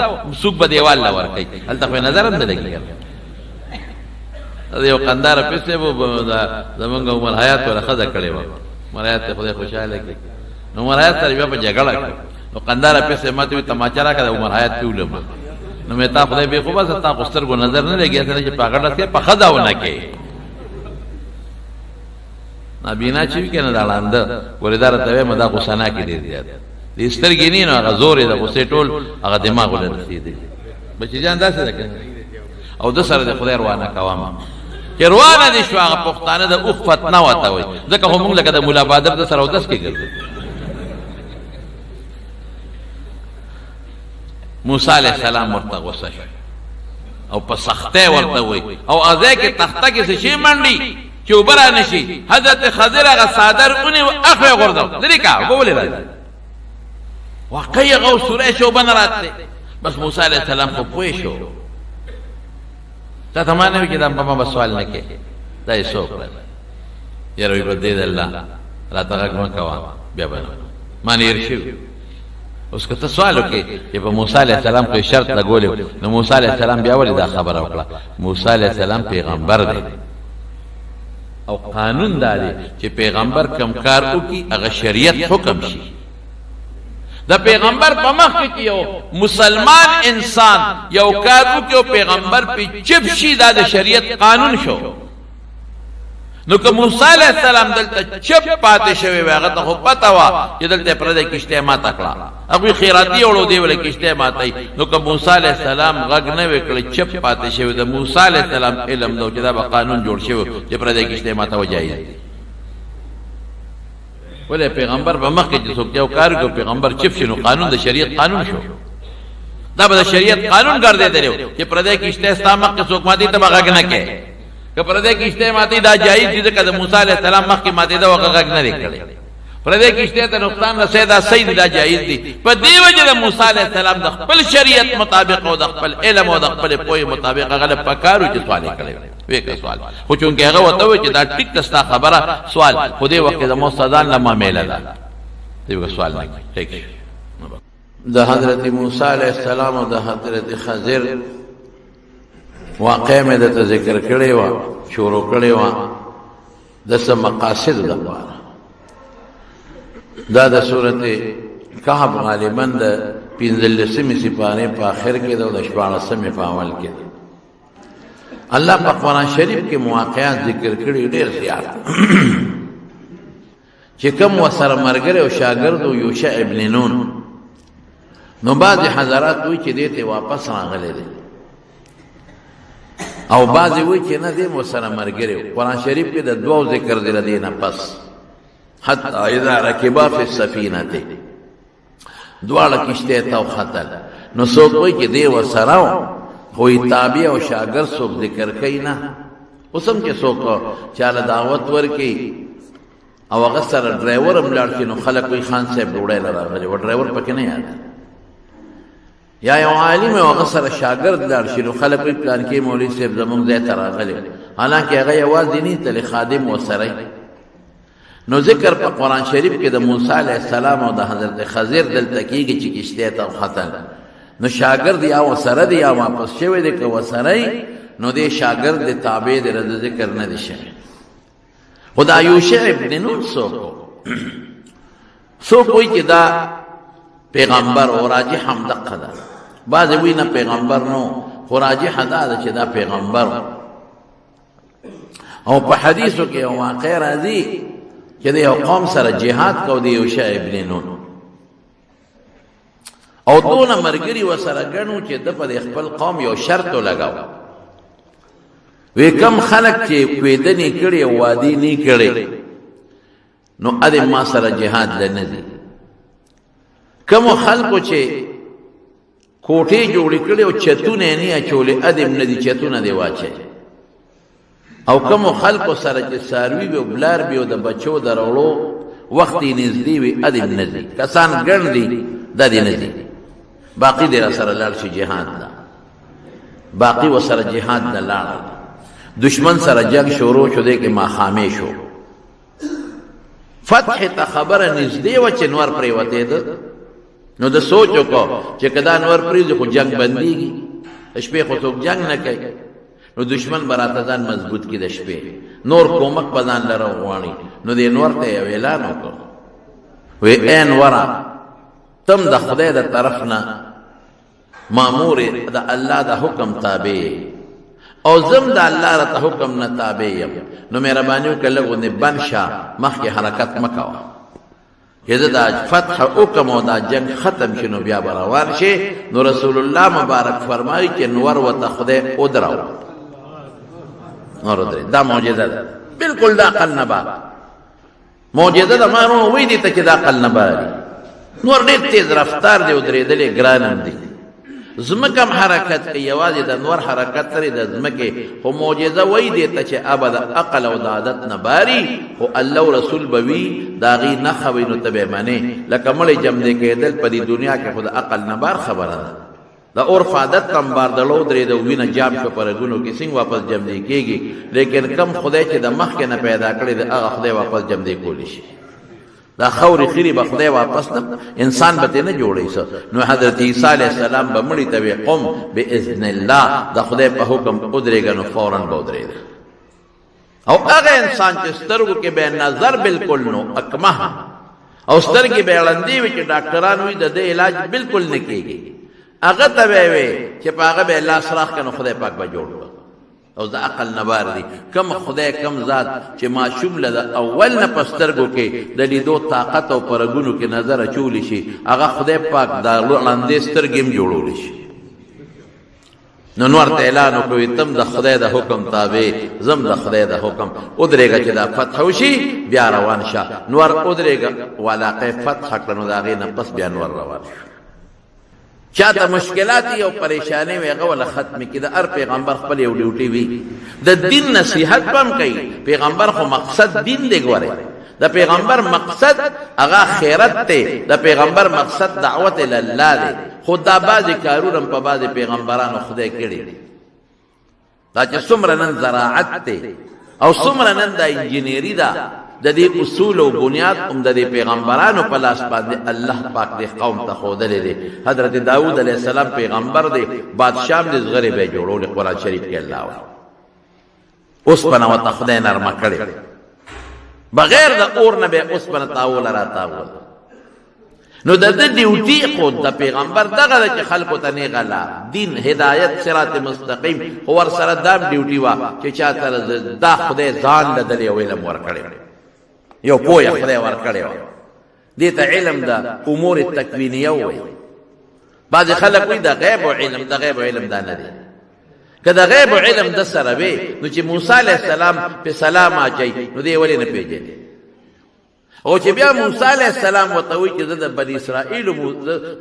څوک به دیوال له ورکوي هلته خو یې نظر هم نه لګي یو قنداره پیسې به زمونږ عمر حیات وله ښځه کړې وه عمر حیات ته خدای خوشحاله کړي نو عمر حیات سره بیا په جګړه کړه نو قنداره پیسې ما ته وایي تماچه راکړه د عمر حیات پې ولمه نو مې تا خدای بې خو بس تا خو سترګو نظر نه لګي اصله چې په هغه ډز کې په ښځه ونه کوې نابینا چې وي که نه دا ړانده ګورې دا راته وایم دا غوسه ناکې ډېر زیات دې سترګې نه نو هغه زور یې د غوسې ټول هغه دماغ له رسېدی بچي جان داسې ده که او د سره د خدای روانه کوم چې روانه دې شوه هغه پښتانه د اوښ فتنه ورته وایي ځکه خو مونږ لکه د ملا بادر د سره اودس کې ګرځو موسی علیه السلام ورته غوسه شو او په سختۍ ورته وایي او ځای کې تخته کې څه شي منډي چې اوبه رانه شي حضرت خضر هغه څادر ونیو اخ یې غورځو لرې که اوبه ولې راځي واقعي هغه سوری شي اوبه نه راتلې بس موسی علیه السلام خو پوه شو تا ته ما نه وي چې دا په ما به سوال نه کوې دا یې څه وکړل یاره وایي په دې د الله راته غږ مه کوه بیا به نه ما نه هېر شوي اوس که ته سوال وکړې چې په موسی علیه السلام خو یې شرط لګولی نو موسی علیه السلام بیا ولې دا خبره وکړه موسی علیه السلام پیغمبر دی او قانون دا دی چې پیغمبر کم کار وکړي هغه شریعت حکم شي د پیغمبر په مخ کې یو مسلمان انسان یو کار وکړي او پیغمبر پې چپ شي دا د شریعت قانون شو نو که موسی علیہ السلام دلته چپ پاتې شوی وي هغه ته خو پته وه چې دلته پردی کشتۍ ماته کړه هغوی خیراتي وړو دی ولی کشتۍ ماتوي نو که موسی علیہ السلام غږ نه وی کړی چپ پاتې شوی د موسی علیہ السلام علم دو چې دا به قانون جوړ شوی چې پردی کشتۍ ماتول جایز دی ولې پیغمبر به مخکې چې څوک یو کار کوي پیغمبر چپ شي نو قانون د شریعت قانون شو دا به د شریعت قانون ګرځېدلی و چې پردی کشتۍ ستا مخکې څوک ماتي ته به غږ نه کوې که پردی کشتۍ ماتي دا جایز دي ځکه د موسی علیہ السلام مخکې ماتېده و هغه غږ نه دی کړی پردی کشتۍ ته نقصان رسوي دا صحیح دي دا جایز دي په دې وجه د موسی علیہ السلام د خپل شریعت مطابق او د خپل علم او د خپل پوهې مطابق هغه له پکار و چې سوال یې کړی وی که سوال خو چونکې هغه ورته وویل چې دا ټیک ته ستا خبره سوال خو دې وخت کې زموږ ځان له معامله ده دې سوال نه کوي د حضرت موسی علیہ السلام او د حضرت خضر واقع مې درته ذکر کړی وه شروع کړی وه د څه مقاصدو دپاره دا د صورت کهف غالبا د 15مې سپارې په آخر کې ده او د 14مې په اول کې ده الله په قرآن شریف کې مواقعات ذکر کړي ډېر زیات چې کوم ورسره ملګری او شاګرد و یوشع ابن نون نو بعضې حضرات وایي چې دې ته واپس راغلی دی او بعضې وایي چې نه دې مو سره ملګری و قرآن شریف کې د دوو ذکر دی د دې نه پس حتی اذا رکبا فی السفینه دواړه کشتۍ ته وختل نو څوک وایي چې دې ورسره و خو تابع او شاګرد څوک ذکر کوي نه اوس هم چې څوک چاله دعوت ورکوي او هغه سره ډرایور هم لاړ شي نو خلک وایي خان صاحب ډوډۍ له راغلی و ډرایور پکې نه یاد یا یو عالم او هغه سره شاګرد لاړ شي نو خلک وایي پلان کې مولوي صاحب زموږ ځای ته راغلی حالانکې هغه یوازې نه تللی خادم ورسره نو ذکر په قرآن شریف کې د موسی علیہ السلام او د حضرت خضر دلته کېږي چې کشتۍ ته وختل نو شاګرد یا ورسره دی یا واپس شوی دی که ورسره نو دې شاګرد د تابع دی د ذکر نه دی شوی خو دا یوشع ابن نون څوک وایي چې دا پیغمبر او راجح هم دقه ده بعضې وایي نه پیغمبر نو خو راجح دا ده چې دا پیغمبر او په حدیثو کې یو واقع راځي چې د یو قوم سره جهاد کو د یوشع ابن نون او دونه مرګري ورسره ګڼو چې د په خپل قوم یو شرط لګاو وی کم خلک چې کویدنې کړي او وادي نه کړي نو ادم ما سره جهاد نه دي کوم خلکو چې کوټې جوړې کړي او چتونه نه اچولې ادم نه دي چتونه دی واچي او کوم خلکو سره چې ساروي به بلار به د بچو درولو وخت یې نږدې وي ادم نه دي کسان ګڼ دي د دې نه دي باقی دیر سره لاړ شي جهاد دا باقی و سره جهاد دا لاړ دشمن سره جنگ شروع شو دی که ماخامې شو فتح ته خبره نږدې وه چې نور پرېوتېده نو د سوچ وکړو چې که دا نور پرېږدي خو جنگ بندېږي د شپې خو څوک جنگ نه کوي نو دشمن به راته ځان مضبوط کړي د شپې نور کومک به ځان لره وغواړي نو دې نور ته یو اعلان وکړو وی ای نوره تم د خدای د طرف نه مامور د الله د حکم تابع او زم د الله د حکم نه تابع یم نو مهرباني وکړه لږ غوندې بند شه مخکې حرکت مه کوه چې زه دا فتح وکړم او دا جنگ ختم شي نو بیا به روان شي نو رسول الله مبارک فرمایي چې نور ورته خدای ودرو نور ودرې دا معجزه ده بلکل د عقل نه بار معجزه ده ما نو وایي دې ته چې د عقل نه باري نور ډېر تیز رفتار دی او درېدلې ګران هم دی ځمکه هم حرکت کوي یوازې د نور حرکت سره د ځمکې خو معجزه وایي دې ته چې ابه د عقل او د عادت نه باري خو الله او رسول به وي د هغې نښه وي نو ته به یې منې لکه مړی جمدې کېدل په دې دنیا کې خو د عقل نه بار خبره ده د عرف عادت هم باردلو درېده وینه جام شو په رګونو کې څنګه واپس جمدې کېږي لیکن کم خدای چې د مخکې نه پیدا کړی د هغه خدای واپس جمدې کولی شي دا خوري خیری به خدای واپس نه انسان به نه جوړي نو حضرت عیسی علیہ السلام به مړی ته قوم باذن الله د خدای په حکم ودرېږي نو فورا به ودرېږي او هغه انسان چې سترګو کې به نظر بالکل نو اکمه او سترګې به ړندې وي چې ډاکټران وي د دې علاج بالکل نه کېږي هغه ته به وي چې په هغه به لاس راخ کنه خدای پاک به جوړ او د عقل نه بار دي. کم خدای کم ذات چې ماشوم له د اول نه په سترګو کې د لیدو طاقت او پرګونو کې نظر اچولی شي، هغه خدای پاک دا لاندې سترګې هم جوړولی شي. نو نور ته اعلان وکړي تم د خدای د حکم تابع، زم د خدای د حکم. ودرېږه چې دا فتح وشي بیا روان شه. نور ودرېږه ولاقې فتح کړه، نو د هغې نه پس بیا نور روان شو. چاته مشکلات او پریشانی وي هغه ولا ختم کړي. د هر پیغمبر خپل یو ډیوټي وي، د دین نصیحت هم کوي. پیغمبر خو مقصد دین دی. ګوره د پیغمبر مقصد هغه خیرت دی، د پیغمبر مقصد دعوت الله دی. خود دا بعضې کارونه په بعضې پیغمبرانو خدای کړي دي. دا چې څومره نن زراعت دی او څومره نن دا انجینیري ده، د دې اصول او بنیاد هم د دې پیغمبرانو په لاس باندې الله پاک دې قوم ته ښودلی دی. حضرت داود علیه السلام پیغمبر دی، بادشاه هم د زغرې به یې جوړولې. قرآن شریف کې الله وایي اوسپنه ورته خدای نرمه کړې، بغیر د اور نه به یې اوسپنه تاوله را تاوله. نو د ده ډیوټي خود د پیغمبر دغه ده چې خلکو ته نیغه لار، دین، هدایت، صراط مستقیم. خو ورسره دا ډیوټي وه چې چا ته دا خدای ځان له دل یو علم ورکړی، یو پویه خدای ورکړی وه. دې ته علم د امور تکوینیه وایي. بعضې خلک وایي د غیب و علم، د غیب و علم دا نه دی. که د غیب و علم د سره وی نو چې موسی علیه السلام په سلام اچوي نو دی ولې نه پیژني؟ او چې بیا موسی علیه السلام ورته وایي چې زه د بني اسرائیلو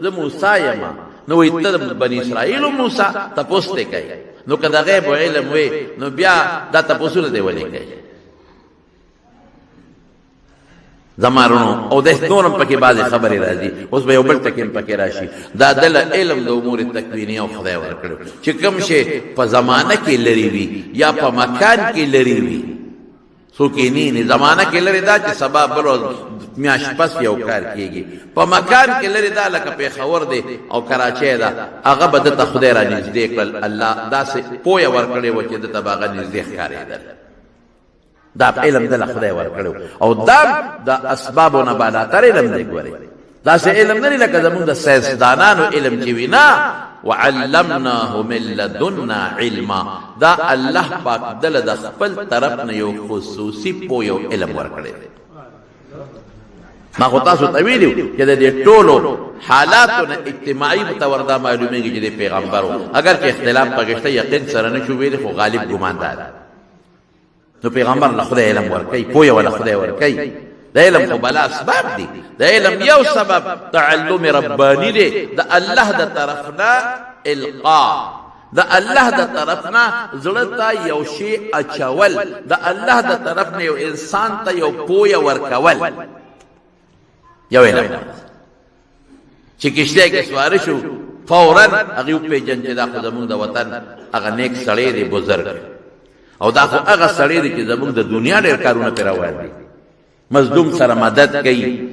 زه موسی یم، نو وایي ته د بني اسرائیلو موسی تپوس دی کوي. نو که د غیب و علم وی نو بیا دا تپوسونه دی ولې کوي؟ زمارونو او د نورم پکې بعضې خبرې راځي. اوس به یو بل ټکیم پکې راشي. دا دله علم د امور تکوینیه او خدای ورکړو چې کوم شی په زمانه کې لري وي یا په مکان کې لري وي. څوک یې نه زمانه کې لري دا چې سبا بل ورځ میاشت پس یو کار کېږي. په مکان کې لري دا لکه پېښور دی او کراچۍ ده، هغه به دته خدای را نږدې کړل. الله داسې پویه ورکړې وه چې دته به هغه نږدې ښکارېدل. دا علم دله خدای ورکړو او دا د اسبابو نه بالاتر علم دی. ګورئ داسې علم نه دی لکه زمونږ د ساینسدانانو علم چې وي، نه. وعلمناه من لدنا علما، دا الله پاک دله د خپل طرف نه یو خصوصي پوه یو علم ورکړی دی. ما خو تاسو ته ویلي چې د دې ټولو حالاتو نه اجتماعي طور دا معلومېږي چې د پیغمبر و، اگر چې اختلاف پکې شته یقین سره نه شو ویلی، خو غالب ګمان دا دی. نو پیغمبر له خدای علم ورکوي، پویه وله خدای ورکوي. د علم خو بلا اسباب دي. د علم یو سبب تعلم ربانی دی، د الله د طرف نه القا، د الله د طرف نه زړه ته یو شی اچول، د الله د طرف نه یو انسان ته یو پویه ورکول. یو علم چې کشته کې سواره شو فورا هغې وپېژن چې دا خو زمونږ د وطن هغه نیک سړی دی، بزرګ، او دا خو هغه سړی دی چې زمونږ د دنیا ډېر کارونه پرې روان دي. مظلوم سره مدد کوي،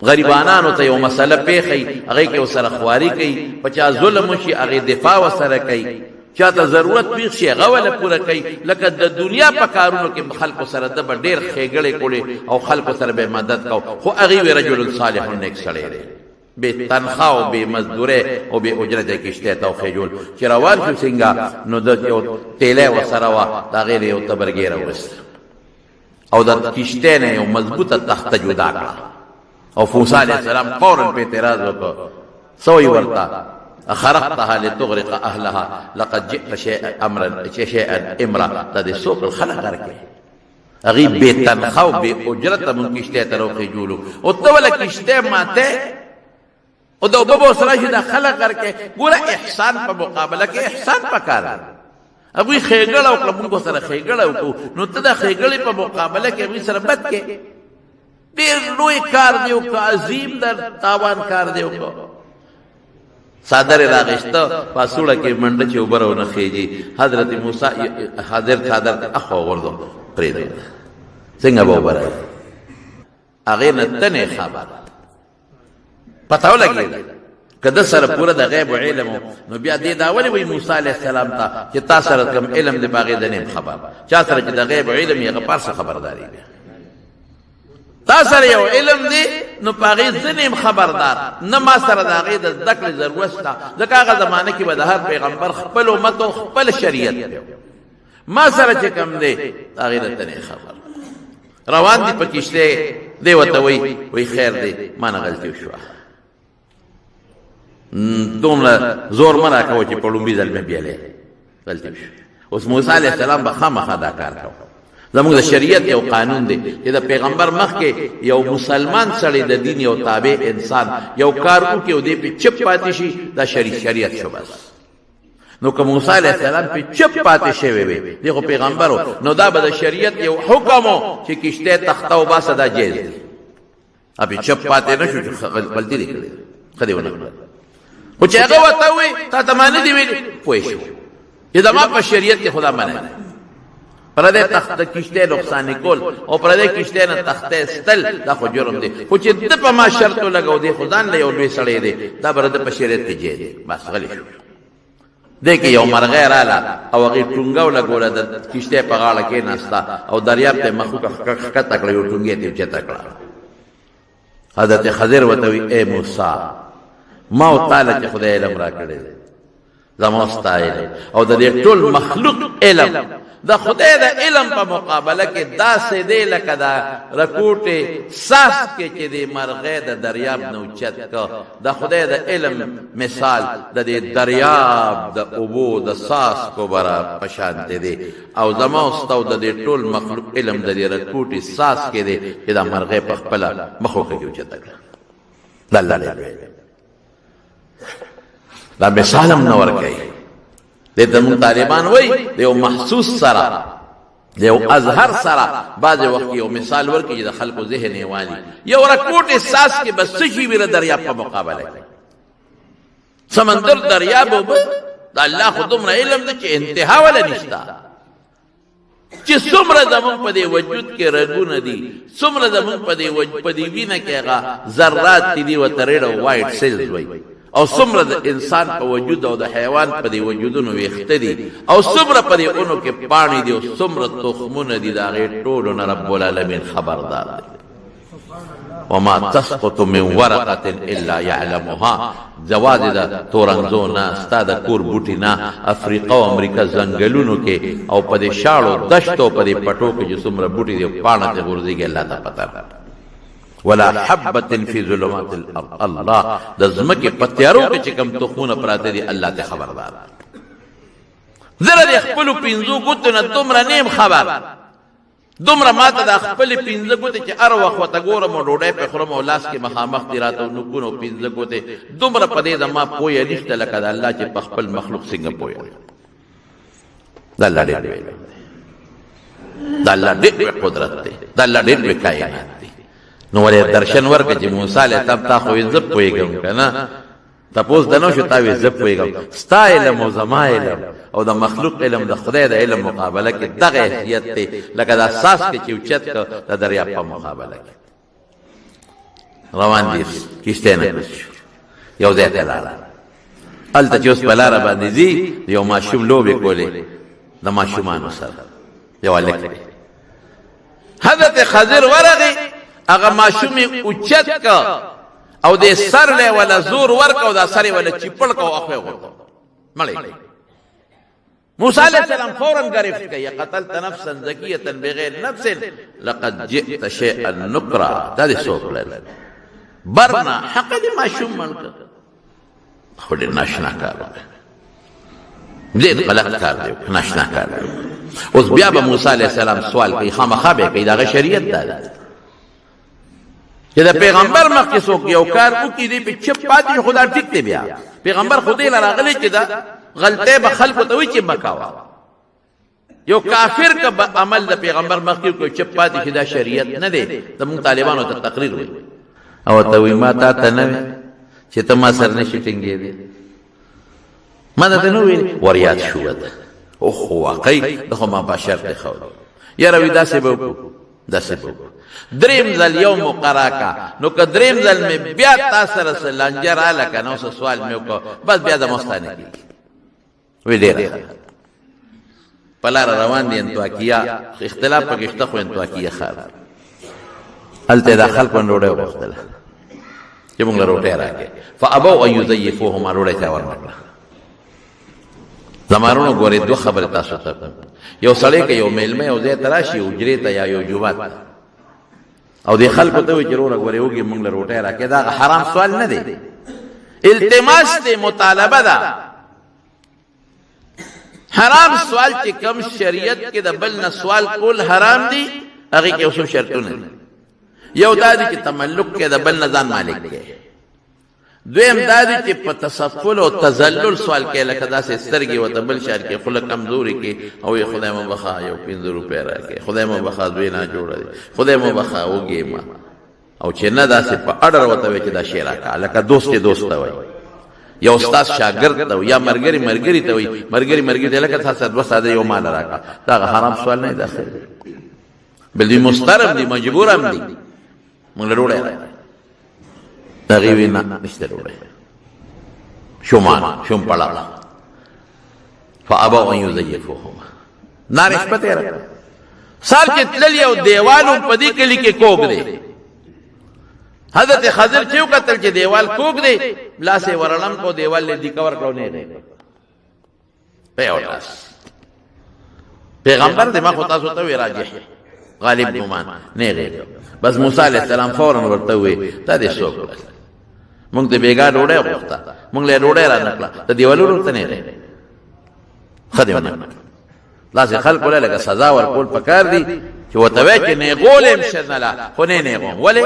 غریبانانو ته یو مسله پیښوي، هغې کې ورسره خواري کوي، په چا ظلم وشي هغې دفاع ورسره کوي، چا ته ضرورت پیښ شي هغه وله پوره کوي. لکه د دنیا په کارونو کې خلکو سره ده به ډېر ښېګړې کړې او خلکو سره به مدد کو، خو هغې وی رجل صالح نیک سړی دی، بې تنخوا او بې مزدورۍ او بې اجرت یې کشتۍ ته وخېجول. چې روان شو څنګه نو د یو تیلی ورسره وه، د هغې د یو تبرګې راوست او د کشتۍ نه یو مضبوطه تخته جدا کړه. او موسی علیه السلام فورا په اعتراض وکړ، څه وایي ورته؟ خرقتها لتغرق اهلها لقد جئت شيئا امرا. دا دې څوک خلق درکړي، هغې بې تنخوا او بې اجرته مونږ کشتۍ ته راوخېجولو، او ته وله کشتۍ ماته او د اوبه به ورسره شي دا خلق درکړي. ګوره احسان په مقابله کې احسان پکار دی. هغوی ښېګړه وکړه، مونږ ورسره ښېګړه وکړو، نو ته د ښېګړې په مقابله کې هغوی سره بد کې. ډېر لوی کار دی وکړه، عظیم در تاوان کار دی وکړه. څادر یې راغېسته، پاسوړه کې منډه چې اوبه راونه خېجي. حضرت موسی حاضر څادر ته اخوا وغورځو، پرېږده څنګه به اوبه راځي. هغې نه تنې خبر پته ولګېده که ده سره پوره د غیب و علم نو بیا دې دا ولې وایي موسی علیه السلام ته چې تا سره کوم علم دی په هغې د نیم خبر، چا سره چې د غیب و علم یې هغه په هر څه خبرداري دی. تا سره یو علم دی نو په هغې زه نیم خبردار، نه ما سره د هغې د زده کړې ضرورت شته. ځکه هغه زمانه کې به د هر پیغمبر خپل امت او خپل شریعت دی. ما سره چې کم دی هغې ته نه خبر روان دي په کشته دی ورته وایي خیر دی ما نه غلطي وشوه دومره زور مه راکوه چې په لومړي ځل مې بیلی غلطي وشوه اوس موسی علیه السلام به خامخا دا کار کوه زموږ د شریعت یو قانون دی چې د پیغمبر مخکې یو مسلمان سړی د دین یو تابع انسان یو کار وکړي او دی پې چپ پاتې شي دا شریعت شو بس نو که موسی علیه السلام پې چپ پاتې شوی وی دی خو پیغمبر و نو دا به د شریعت یو حکم و چې کشته تخته وباسه دا جایز دی پې چپ پاتې نه شو چې غلطي دې کړې ښه دې ونه کړل خو چې هغه ورته ووایي تا ته ما نه دي ویلي پوه شو چې زما په شریعت کې خدا منع دی پردې تخته کشته نقصان کول او پردې کشته نه تخته ستل دا خو جرم دی خو چې د په ما شرط لګاو دی خدان له یو لوی سړی دی دا برده په شریعت کې جې دی بس غلی شو دې کې یو مرغه رااله او هغه ټونګاو لګوله د کشته په غاړه کې ناستا او دریاب ته مخوک کټ کړ یو ټونګې ته چتا کړ حضرت خضر وته وی اے موسی ما او تعالی چې خدای علم را کړی دی زما ستا علم او د دې ټول مخلوق علم د خدای د علم په مقابله کې داسې دی لکه دا رکوټې ساس کې چې د مرغې د دریاب نه اوچت که د خدای د علم مثال د دې دریاب د اوبو د ساس کو برا په شانتې دی او زما او ستا د دې ټول مخلوق علم د دې رکوټې ساس کې دی چې دا مرغې په خپله مخو کې اوچته کړه د الله ډېر دا مثال هم نه ورکوي د زموږ طالبان وایي د یو محسوس سره د یو اظهر سره بعضې وخت یو مثال ورکړي چې د خلکو ذهن یې والي یو رکوټ احساس کې بس څه شي وي د دریاب په مقابله کې سمندر دریاب اوبه د الله خو دومره علم دی چې انتها ولا نشته چې څومره زموږ په دې وجود کې رګونه دي څومره زموږ په دې وینه کې هغه ذرات دي ورته ریډ او وایټ سیلز وایي او څومره د انسان په وجود او د حیوان په دې وجودونو ویښته دي او څومره په دې اونو کې پاڼې دي او څومره تخمونه دي د هغې ټولو نه رب العالمین خبردار دی وما تسقط من ورقة الا يعلمها جواز د تورنګزو نه ستا د کور بوټي نه افریقا او امریکا ځنګلونو کې او په دې شاړو دشتو په دې پټو کې چې څومره بوټي دي پاڼه ته غورځېږي الله ته پته ده ولا حبة في ظلمات الارض الله د ځمکې په تیارو کې چې کوم تخمونه پراته دي الله ته خبردار زره د خپلو پنځو ګوتو نه دومره نیم خبر دومره ما ته د خپلې پنځه ګوتې چې هر وخت ورته ګورم او ډوډۍ پې خورم او لاس کې مخامخ دي راته نوکونه او پنځه ګوتې دومره په دې زما پویه نشته لکه د الله چې په خپل مخلوق څنګه پویه د الله ډېر لوی دی د الله ډېر لوی قدرت دی د الله ډېر لوی کائنات دی نو ولې درشن ورکړه چې موسی علیه السلام تا خو زه پوهېږم که نه تپوس د نو شو تا وې زه پوهېږم ستا علم او زما علم او د مخلوق علم د خدای د علم مقابله کې دغه حیثیت دی لکه دا ساس کې چې اوچت که د دریاب په مقابله کې روان دي کښتۍ نه کوز شو یو ځای ته لاړه هلته چې اوس په لاره باندې ځي یو ماشوم لوبې کولې د ماشومانو سره یو هلک دی حضرت خضر ورغی هغه ماشوم یې اوچت که او د سر له ولا زور ورک او د سر ولا چپړ کو اخو غوړ مړی موسی علیہ السلام فورا گرفت کړي قتلت نفسا زکیه بغیر نفس لقد جئت شيئا نكرا دا دې څوک لري برنا حق دې ماشوم ملک خو دې ناشنا کار دې غلط کار دی ناشنا کار اوس بیا به موسی علیہ السلام سوال کوي خامخا به کوي دا شریعت ده چې د پیغمبر مخکې څوک یو کار وکړي دی په چپ پاتې خدا ټیک دی بیا پیغمبر خو دې له راغلی چې دا غلطۍ به خلکو ته وایي چې مه کوه یو کافر که عمل د پیغمبر مخکې وکړي چپ پاتې چې دا شریعت نه دی زموږ طالبانو ته تقریر وایي او ورته وایي ما تا ته نه وی چې ته ما سره نشي ټینګېدی ما درته نه ویلي وریاد شو ده اوخ واقعي د خو ما بشر دی خو یاره وي داسې به وکړو داسې به وکړو دریم ځل یو مقرا کا نو که دریم ځل مې بیا تا سره څه لانجه راله که نه اوس سوال مې وکړو بس بیا د مستانه کېږي وی ډېره په لاره روان دي انطاکیه اختلاف پکې شته خو انطاکیه ښار هلته د خلکو ډوډۍ وغوښتله چې موږ له روټۍ راکړې فابوا ان یضیفوهما ډوډۍ چا ورنکړه زمانونو ګورې دوه خبرې تاسو ته یو سړی که یو میلمه یو ځای ته راشي حجرې ته یا یو جومات ته او دې خلکو ته وایي چې وروره ګورې وږي موږ له روټۍ راکړې دا حرام سوال نه دی التماس دی مطالبه ده حرام سوال چې کم شریعت کې د بل نه سوال کول حرام دي هغې کې اوسو شرطونه دي یو دا دی چې تملک کې د بل نه ځان مالک کې دویم دا دی چې په تصفل او تذلل سوال کې لکه داسې سترګې ورته بل شهر کې خوله کمزوري کې او یې خدای مو بخا یو 15 روپۍ راکړې خدای مو بخا دوی نه جوړه دی خدای مو بخا وږې ما او چې نه داسې په اډر ورته وایي چې دا شی راکړه لکه دوست ته وایي یا استاد شاګرد ته یا مرګري ته وایي مرګري ته لکه تاسو دوه ساده یو مال راکړه دا حرام سوال نه داخل بل دی مسترب دی مجبور هم دی موږ له ډوډۍ هغې وی نه نشته ډوډۍ شوم پړه فابوا ان یضیفوهما نارې شپه تېره کړه سال چې تللي او دیوال په دې کلي کې کوږ دی حضرت خضر چې وکتل چې دیوال کوږ دی لاس یې ورړم کو دیوال له دې کور کړو نه دی په یو لاس پیغمبر دې ما خو تاسو ته وی راجح غالب ګمان نه غیر بس موسی علیہ السلام فورا ورته وی تا دې څوک مونږ ته بیګا ډوډۍ وغوښته مونږ له ډوډۍ را نکړه ته دیوالونو ته نه دی خدمت داسې خلکو له لکه سزا ورکول پکار دي چې ورته وایي چې نیغول یم شنله خو نه نیغوم ولې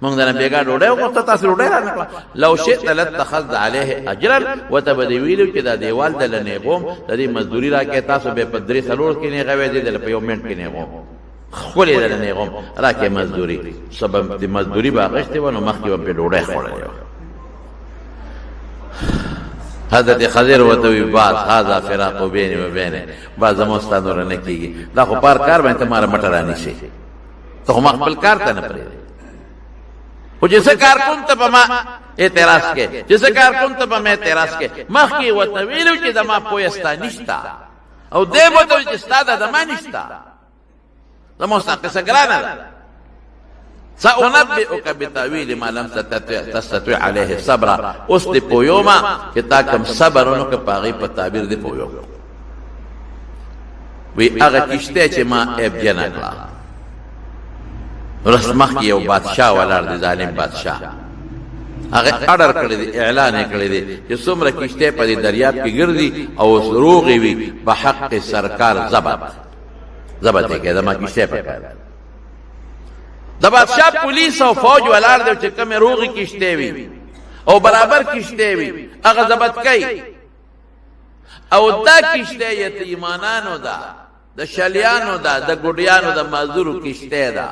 مونږ دنه بیګا ډوډۍ وغوښته تاسې ډوډۍ را نکړه لو شئت لاتخذت علیه اجرا ورته به دې ویلو چې دا دیوال دله نیغوم د دې مزدوري راکړې تاسو به په 3 څلور کې نیغوې دې دله په یو منټ کې نیغوم خولې دله نیغوم راکې مزدوري سبب د مزدوري به اخیستې وه نو مخکې به پرې ډوډۍ خوړلې وه حضرت خضر ورته وی بعد هذا فراق بیني و بینه بعد زما ستا نوره نه کېږي دا خو پار کار باندې ته ماره مټه رانیسې ته خو ما خپل کار ته نه پرېږدې خو چې څه کار کوم ته به ما اعتراض کې چې څه کار کوم ته به ما اعتراض کې مخکې ورته ویلو چې زما پویه ستا نشته او دی به ورته وي چې ستا ده زما نشته زما ستا قصه ګرانه ده سأنبئك بتاویل ما لم تستطع علیه صبر اوس دې پویوما چې تا کم صبر ونو که په هغې په تعبیر دې پویو وی هغه کشتی چې ما ابجنه کړه ورځ مخکې یو بادشاه ولاړ دی ظالم بادشاه هغه اډر کړی دی اعلان یې کړی دی چې څومره کشتی په دې دریاب کې ګرځي او روغې وي په حق سرکار ضبط یې کړی زما کشتی پکار د بادشاه پولیس او فوج ولاړ دی چې کومې روغې کشتۍ وي او برابر کشتۍ وي هغه ضبط کوي او دا کشتۍ یتیمانانو ده د شلیانو ده د ګوډیانو د معذورو کشتۍ ده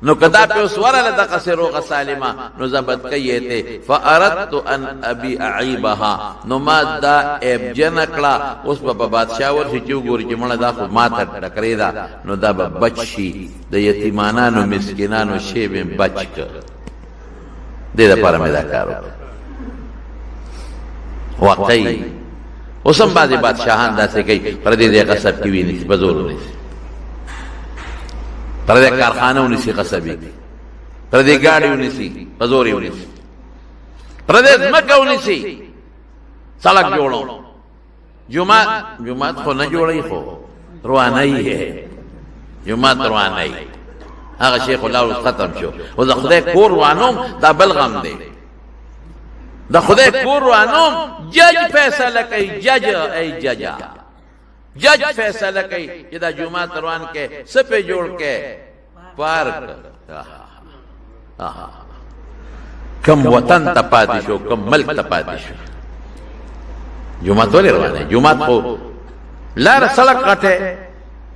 نو کدا په اوس ورله دغسې روغه سالمه نو ضبط کوي ته فاردت ان ابي اعيبها نو ما دا ابجنه کړه اوس په بادشاه ورشي چې وګوري چې مړه دا خو ما ته ټکرې ده نو دا به بچ شي د یتیمانانو مسکینانو شی به بچ که دې دپاره مې دا کار وکړ واقعي اوس هم بعضې بادشاهان داسې کوي پردې دې غصب کې ویني په زور ونیسي پردې کارخانه ونیسي غصبي پردې ګاډي ونیسي په زور یې ونیسي پردې ځمکه ونیسي سړک جوړو جومات خو نه جوړوي خو روانوي یې جومات روانوي هغه شیخ الله اوس ختم شو او د خدای کور روانوم دا بل غم دی د خدای کور روانوم جج فیصله کوي جج فیصله کوي چې دا جومات روان کې څه پې جوړ کې پارک کم وطن ته پاتې شو کم ملک ته پاتې شو جومات ولې روان دی جومات خو لاره سړک غټه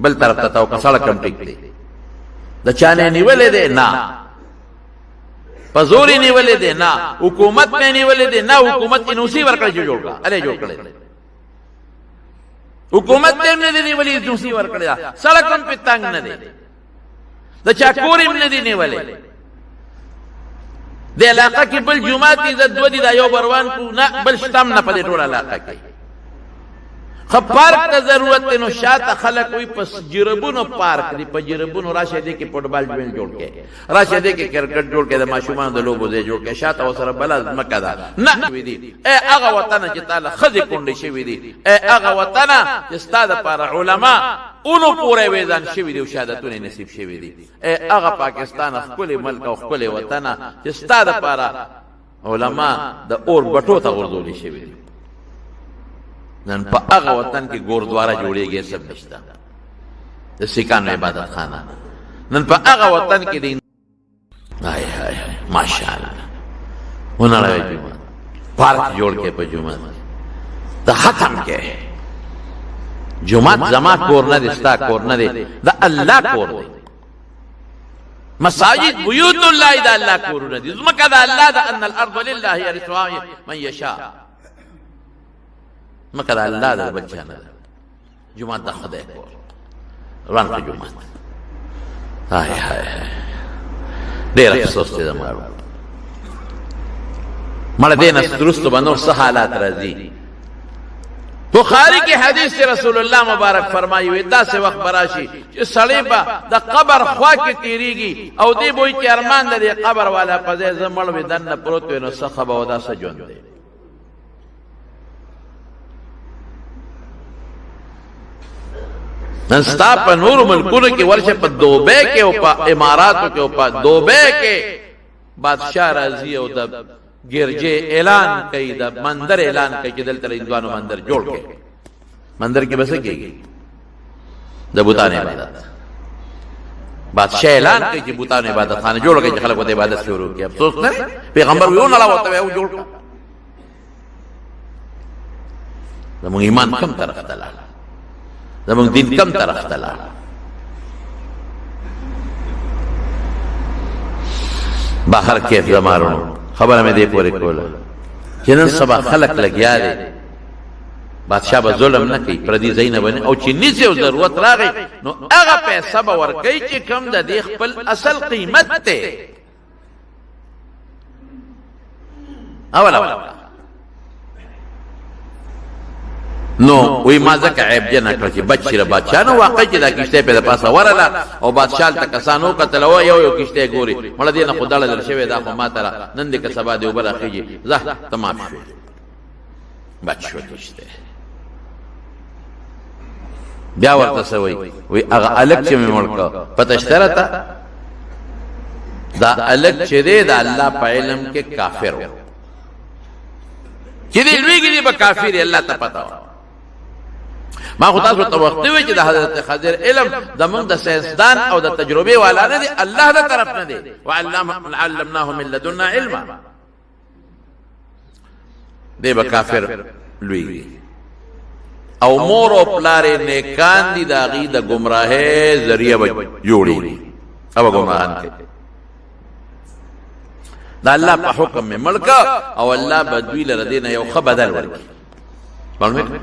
بل طرف ته تاو که سړک هم ټیک دی د چا نه نیولې دی نه په زور یې نیولې دی نه حکومت نه نیولې دی نه حکومت یې نوسي ورکړی چې جوړ کړه هلې جوړ کړی حکومت ته نه دی نیولې نوسي ورکړی ده سړک هم پې تنګ نه دی د چا کور هم نه دی نیولې د علاقه کې بل جومات عزت دوه دي دا یو بروان کو نه بل شته هم نه په دې ټوله علاقه کې خو پارک ته ضرورت دی نو شاته خلک وي په جربونو پارک دی، په جربونو راشه دی کې فوټبال جوړ کې، راشه دی کې کرکټ جوړ کې، د ماشومان د لوبو ځای جوړ کې، شاته وسره بل مکه ده نه وي دي. اے هغه وطن چې تعالی خزي کونډې شوي دي، اے هغه وطن چې ستا دپاره علما اونو پورې ویزان شوي دي او شهادتونه نصیب شوي دي، اے هغه پاکستان ښکلی ملک او ښکلی وطن چې ستا دپاره علما د اور بټو ته غورځولي شوي دي. نن په هغه وطن کې ګوردواره جوړېږي، سب نشته، د سیکانو عبادت خانه. نن په هغه وطن کې دی هاي هاي ماشاءالله ونړوي جومات پارک جوړ کې په جومات د ختم کې جومات زما کور نه دی، ستا کور نه دی، د الله کور دی. مساجد بیوت الله د الله کورونه دي، ځمکه د الله ده. ان الارض لله يرثها من يشاء، مکه د الله د بچا نه ده. جومات د خدای کور روان په جومات. هاي هاي ډېر افسوس دی زما مړه دې نه درستو به نور څه حالات راځي. بخاری کی حدیث سے رسول اللہ مبارک فرمائی ہوئی دا سے وقت براشی چې سړی به د قبر خوا کې تیریږي او دی بوی چې ارمان د دې قبر والا په ځای زه مړ وي دننه پروت وي نو څه خبه و دا څه ژوند دی. نن ستا په نورو ملکونو کې ورشه په دوبۍ کې او په اماراتو کې او په دوبۍ کې بادشاه راځي او د ګرجې اعلان کوي، د مندر اعلان کوي چې دلته هندوانو مندر جوړ کړي. مندر کې بس کېږي د بوتانو عبادت. بادشاہ اعلان کوي چې بوتانو عبادت خانه جوړ کړي چې خلک ورته عبادت شروع کړي. افسوس نه پیغمبر ویو نه لاوته او جوړ کړ. زموږ ایمان کم طرف ته لاړ، زموږ دین کم طرف ته لاړ. بهر کیف زمارونو خبره مې دې پورې کوله چې نن سبا خلک لګیا دي، بادشاہ به ظلم نه کوي، پردي ځای نه بني، او چې نیسي او ضرورت راغی نو هغه پیسه به ورکوي چې کم د دې خپل اصل قیمت دی. اوله نو وی ما ځکه عیب جن کړ چې بچ شي بادشاہ نو واقع چې دا کشته په پاسه ورله او بادشاہ ته کسانو قتل او یو کشته ګوري مړه دې نه خدای له شوی دا خو ما ترا نن دې که سبا دې وبر اخیږي زه تمام شو بچ شو کشته. بیا ورته سوي وی هغه الګ چې مې مړک پته شترته دا الګ چې دې دا الله په علم کې کافر و چې دې لویږي دې به کافر الله ته پتا. ما خو تاسو ته وخت وی چې د حضرت خضر علم د موږ د ساينسدان او د تجربه والا نه دی، الله د طرف نه دی. وعلمناه من لدنا علما. دی به کافر لوی او مور او پلار نیکان دي د غي د گمراهه ذریعہ جوړي او گمراهان کې دا الله په حکم میں ملک او الله بدوی لره دینه یو خ بدل ورکی. معلومه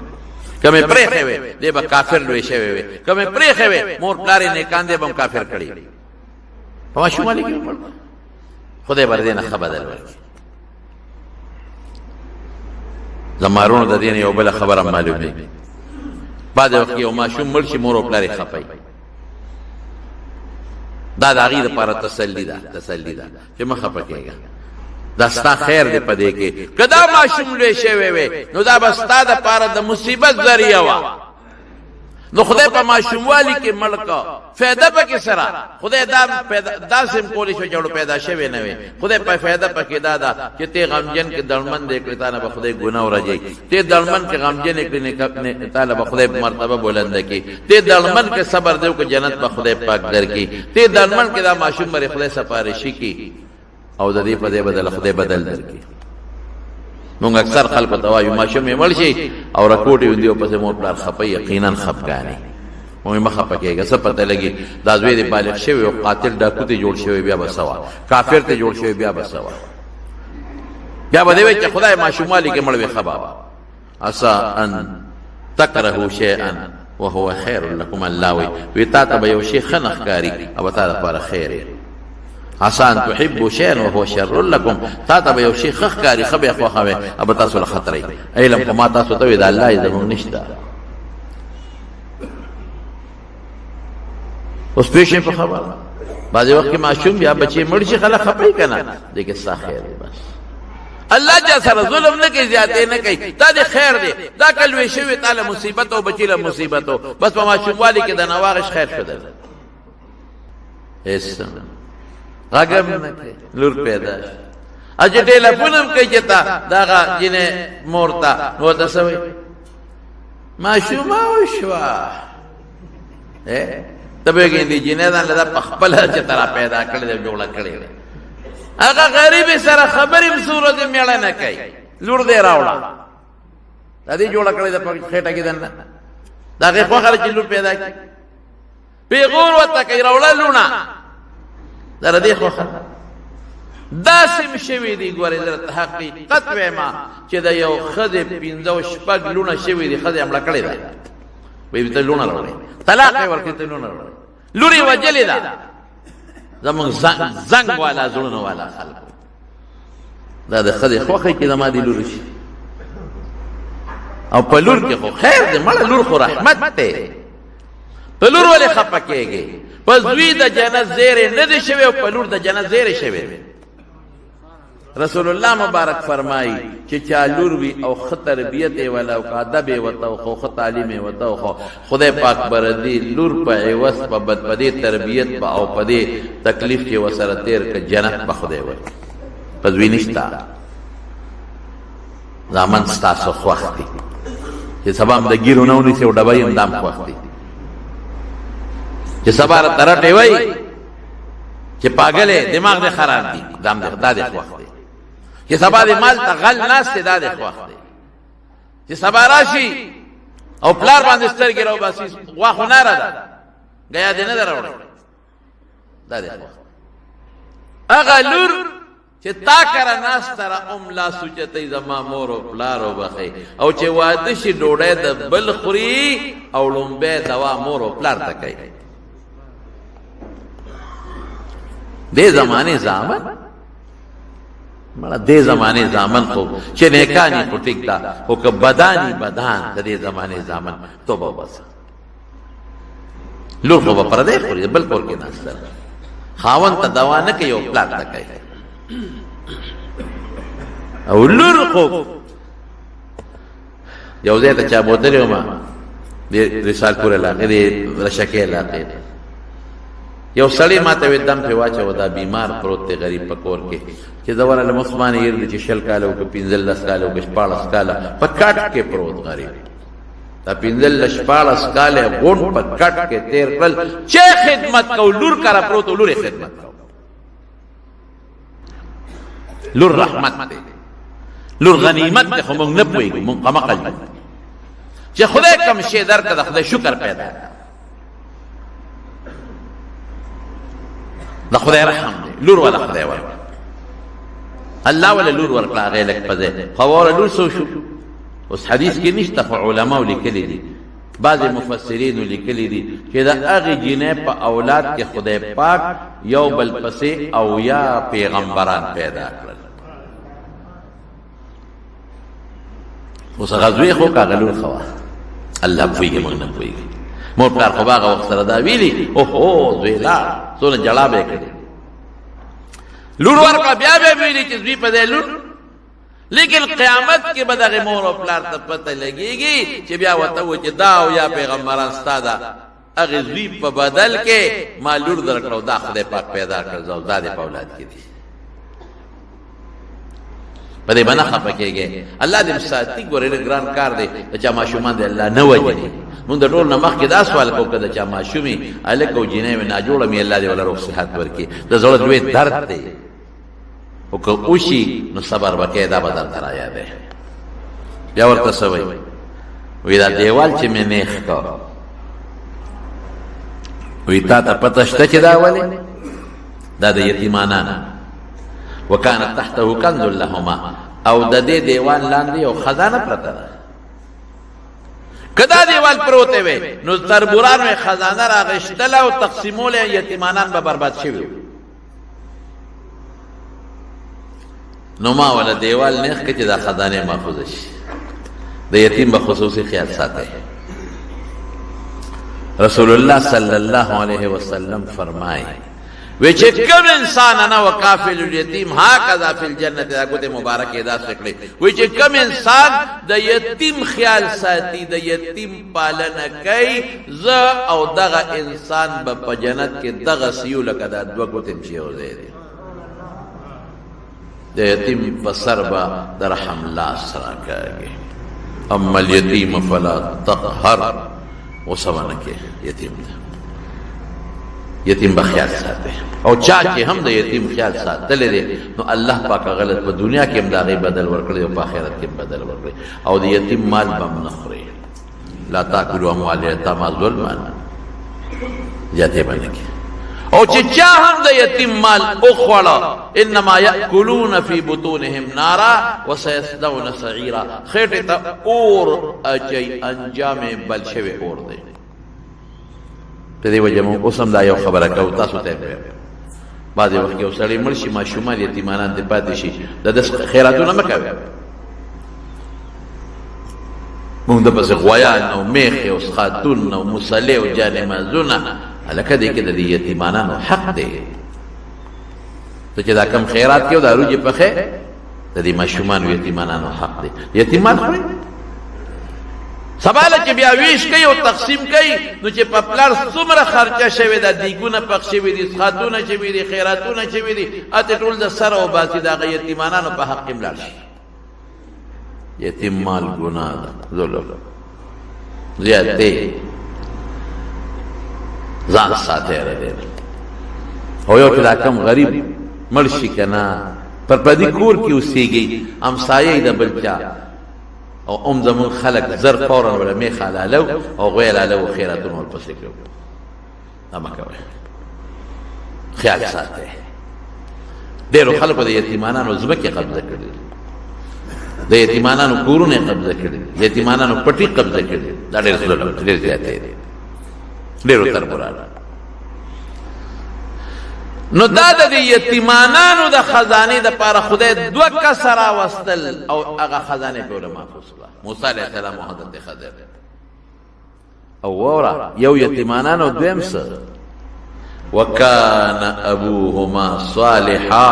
کمه پرېخه وي دی به کافر لوي شوی وي، کمه پرېخه وي مور پلار نیکان دی به کافر کړي. په شمالي کې خدای بر دینه خ بدل ورکی. زمارونو د دین یو بل خبره معلومه بعد وخت یو ماشوم مرشي مور او پلار خپای دا د هغې دپاره تسلي ده چې مه خفه کېږه، دا ستا خیر دی په دې کې. که دا ماشوم لوی شوی وی نو دا به ستا دپاره د مصیبت ذریعه وه، نو خدای په ماشوموالي کې مړ فایده پکې سره خدای داسې هم کولی شو چې پیدا شوی نه وي. خدای په فایده پکې دا ده چې ته غمجن کې دړمن دی کړې تا نه به خدای ګناه ورجوي، ته دړمن کې غمجن کړې تا نه به خدای مرتبه بلنده کړي، ته دړمن کې صبر دی که جنت به خدای پاک درکړي، ته دړمن کې دا ماشوم بری خدای سپارشي کړي او د دې په دې بدل خدای بدل درکړي. مونږ اکثر خلکو ته وایو ماشوم یې مړ شي او راکوټ یې ونیو پسې مور پلار خفه یقینا خفګانې مونږ مه خفه کېږه څه پته لګي دا زوی دې بالغ شوی او قاتل ډاکو ته جوړ شوی بیا به سوا کافر ته جوړ شوی بیا به سوا بیا به دې وایي چې خدای ماشوموالي کې مړ وي ښه بابا عسى ان تکرهوا شیئا وهو خیر لکم. الله وی تا ته به یو شي ښه نه ښکاري او تا لپاره خیر یې. عسى ان تحبوا شيئا وهو شر لكم، تا ته به یو شي ښه ښکاري ښه به یې خوښوي او تاسو له خطر یې. علم خو ما تاسو ته وی د الله یې زموږ نشته اوس پیښې په خبره بعضې وخت کې ماشوم یا بچې مړ شي خلک خفه که نه دې کې ستا خیر دی بس الله چا سره ظلم نه کوي زیاتې نه کوي دا دې خیر دی دا که لوی شوي تا له مصیبت او بچي له مصیبت او بس په ماشوموالي کې د نواغش خیر شو دی هېڅ غږ هم نه کوي لور پیدا شي چې ټیلیفون هم کوي چې تا دغه جینۍ مور ته نو ورته څه وایي ماشومه وشوه ته به وایې دې جینۍ ځان له دا په خپله چې ته را پیدا کړې ده جوړه کړې ده هغه غریبې سره خبرې هم صورت میړه نه کوي لور دې راوړه دا دې جوړه کړې ده په خېټه کې دننه د هغې خوښه ده چې لور پیدا کړي پیغور ورته کوي راوړه لوڼه دا د دې خوښه داسې م شوي دي ګورې زه درته حقیقت وایم چې د یو ښځې 5 شپږ لوڼه شوي دي ښځې مړه کړې ده وایي ته لوڼه راوړې طلاق یې ورکړې ته لوڼه راوړې لور یې وجلې ده زمونږ زنګ والا زړونه والا خلک دا د ښځې خوښه کې زما دې لور شي او په لور کې خو خیر دی مړه لور خو رحمت دی په لور ولې خفه کېږې په زوی د جنت زیری نه دی شوی او په لور د جنت زیری شوی دی رسول الله مبارک فرمایي چې چا لور وي او ښه تربیت یې ولا او ادب یې ورته وښو ښه تعلیم یې ورته وښو خدای پاک به د دې لور په عوض په دې تربیت به او په دې تکلیف چې ورسره تېر کړه جنت به خدای ورکړي په زوی نشته زامن ستاسو خوښ دی چې سبا هم د ګیرو نه ونیسي او ډبی هم دام خوښ دی چې سبا راته رټې وایي چې پاګلې دماغ دې خراب دی دا دې خوښ دی چې سبا دې مال ته غل ناست دی دا دې خوښ دی چې سبا راشي او پلار باندې سترګې راوباسي غوا خو ناره ده ګیا دې نه ده راوړی دا دې خوښ هغه لور چې تا کره ناسته را لاس اوچتوي زما مور او پلار وبخئ او چې واده شي ډوډۍ د بل خوري او لومبی دوا مور او پلار ته کوي دې زمانې زامن مړه دې زمانې زامن خو چې نیکانی خو ټیک ده خو که بدانی بدان د دې زمانې زامن توبه وباسه لور خو به پردی خوري بل کور کې ناسته خاوند ته دوا نه کوي او پلار ته کوي او لور خو یو ځای ته چا بوتلی ومه د رسالپور علاقې د رشکې علاقې یو سړی ما ته وې دم پرې واچوه دا بیمار پروت دی غریب په کور کې چې زه ورله مخ باندې هېر دی چې 20 کاله وکړه 15 کاله وکړه 14 کاله په کټ کې پروت غریب دا 15 کاله غونډ په کټ کې تېر کړل چې خدمت کو لور کره پروت لور خدمت کو لور رحمت دی لور غنیمت دی خو موږ نه پوهېږو موږ قمقل چې خدای کوم شی درکړه د خدای شکر پیدا د خدای رحم دی لور ولا خدای ورکړه الله ولا لور ورکړه هغې لږ په ځای خو وله لور څه شو اوس حدیث کې نشته خو علماو لیکلي دي بعضې مفسرینو لیکلي دي چې د هغې جینۍ په اولاد کې خدای پاک یو بل پسې اویا پیغمبران پیدا کړل اوس هغه زوی خو که هغه لور ښه وه الله پوهېږي موږ نه پوهېږي مور پلار خو به هغه وخت سره دا ویلي اوهو زوی لاړ څونه جړا به یې کړې لور ورکړه بیا به یې ویلي چې زوی په دی لور لیکن قیامت کې به دغې مور او پلار ته پته لګېږي چې بیا ورته و چې دا او یا پیغمبران ستا ده هغې زوی په بدل کې ما لور درکړه او دا خدای پاک پیدا کړه او دا دې په اولاد کې دي په دې به نه خفه کېږې الله دې ساتي ګورې ډېر ګران کار دی د چا ماشومان دی الله نه وجني مونږ د ټول نه مخکې دا سوال کوو که د چا ماشومې هلک او جینۍ مې ناجوړه مې الله دې وله روغ صحت ورکړي د زړه لوی درد دی خو که وشي نو صبر به کوې دا به درته رایادی بیا ورته څه وایي وایي دا دیوال چې مې نیخ کړ وایي تا ته پته شته چې دا ولې دا د یتیمانانو وکانت تحته کنز لهما او د دې دیوال لاندې یو خزانه پرته ده که دا دیوال پروته وی نو تربوران وی خزانه راغشتله او تقسیمول یتیمانان به برباد شوي نو ما ولا دیوال نیخ که چې دا خزانه محفوظه شي د یتیم به خصوصي خیال ساتئ رسول الله صلی الله علیه وسلم فرمائے وی چې کم انسان انا وکافل الیتیم هکذا فی الجنت دا ګوتې مبارک ادا سکړي وی چې کم انسان د یتیم خیال ساتي د یتیم پالنه کوي زه او دغه انسان به په جنت کې دغه سیو لکه دا دوه ګوتې چې یو ځای دی د یتیم په سر به د رحم لاس راکاږي اما الیتیم فلا تقهر وسمنه کې یتیم ده یتیم به خیال ساته او چا چې هم د یتیم خیال ساتلی دی نو الله پاک غلط په دنیا کې هم د هغې بدل ورکړی او په آخرت کې هم بدل ورکړی او د یتیم مال به هم نه خوري لا تاکلوا اموال الیتامی ظلما زیاتې به نه کړي او چې چا هم د یتیم مال وخوړه انما یاکلون فی بطونهم نارا وسیصلون سعیرا خېټې ته اور اچوي انجام بل شوی اور دی په دې وجه موږ اوس هم دا یو خبره کوو تاسو ته بعضې وخت کې یو سړی مړ شي ماشومان یتیمانان دې پاتې شي د ده خیراتونه مه کوئ موږ دپسې غویان او میخې او سخاتون او مصلې او جانمازونه هلکه دې کې د دې یتیمانانو حق دی ته چې دا کم خیرات کې او دا روجې پخې د دې ماشومانو یتیمانانو حق دی یتیمان خوري سباله چې بیا ویش کوي او تقسیم کوي نو چې په پلار څومره خرچه شوې ده دیګونه پخ شوي دي سخاتونه شوي دي خیراتونه شوي دي اته ټول د سره وباسي د هغه یتیمانانو په حق کې ملاړ شي یتیم مال ګناه ده ظلم زیات دی ځان ساتي ره او یو چې دا کم غریب مړ شي که نه پر پردي کور کې اوسېږي همسایه د بل چا او زمون خلق زر فورا ولا میخ علالو او غوی علالو خیراتون ورپسې کړو دا مه کوئ خیال ساتئ ډېرو خلکو د یتیمانانو ځمکې قبضه کړي د یتیمانانو کورونه قبضه کړي یتیمانانو پټي قبضه کړي دا ډېر ظلم ډېر زیاتی دی ډېرو تربورانو نو دا د یتیمانانو د خزانې دپاره خدای دوه کسه راوستل او هغه خزانې پې ورله محفوظ کړه موسی علیه السلام او حضرت خضر او واوره یو یتیمانان او دویم څه وکان ابوهما صالحا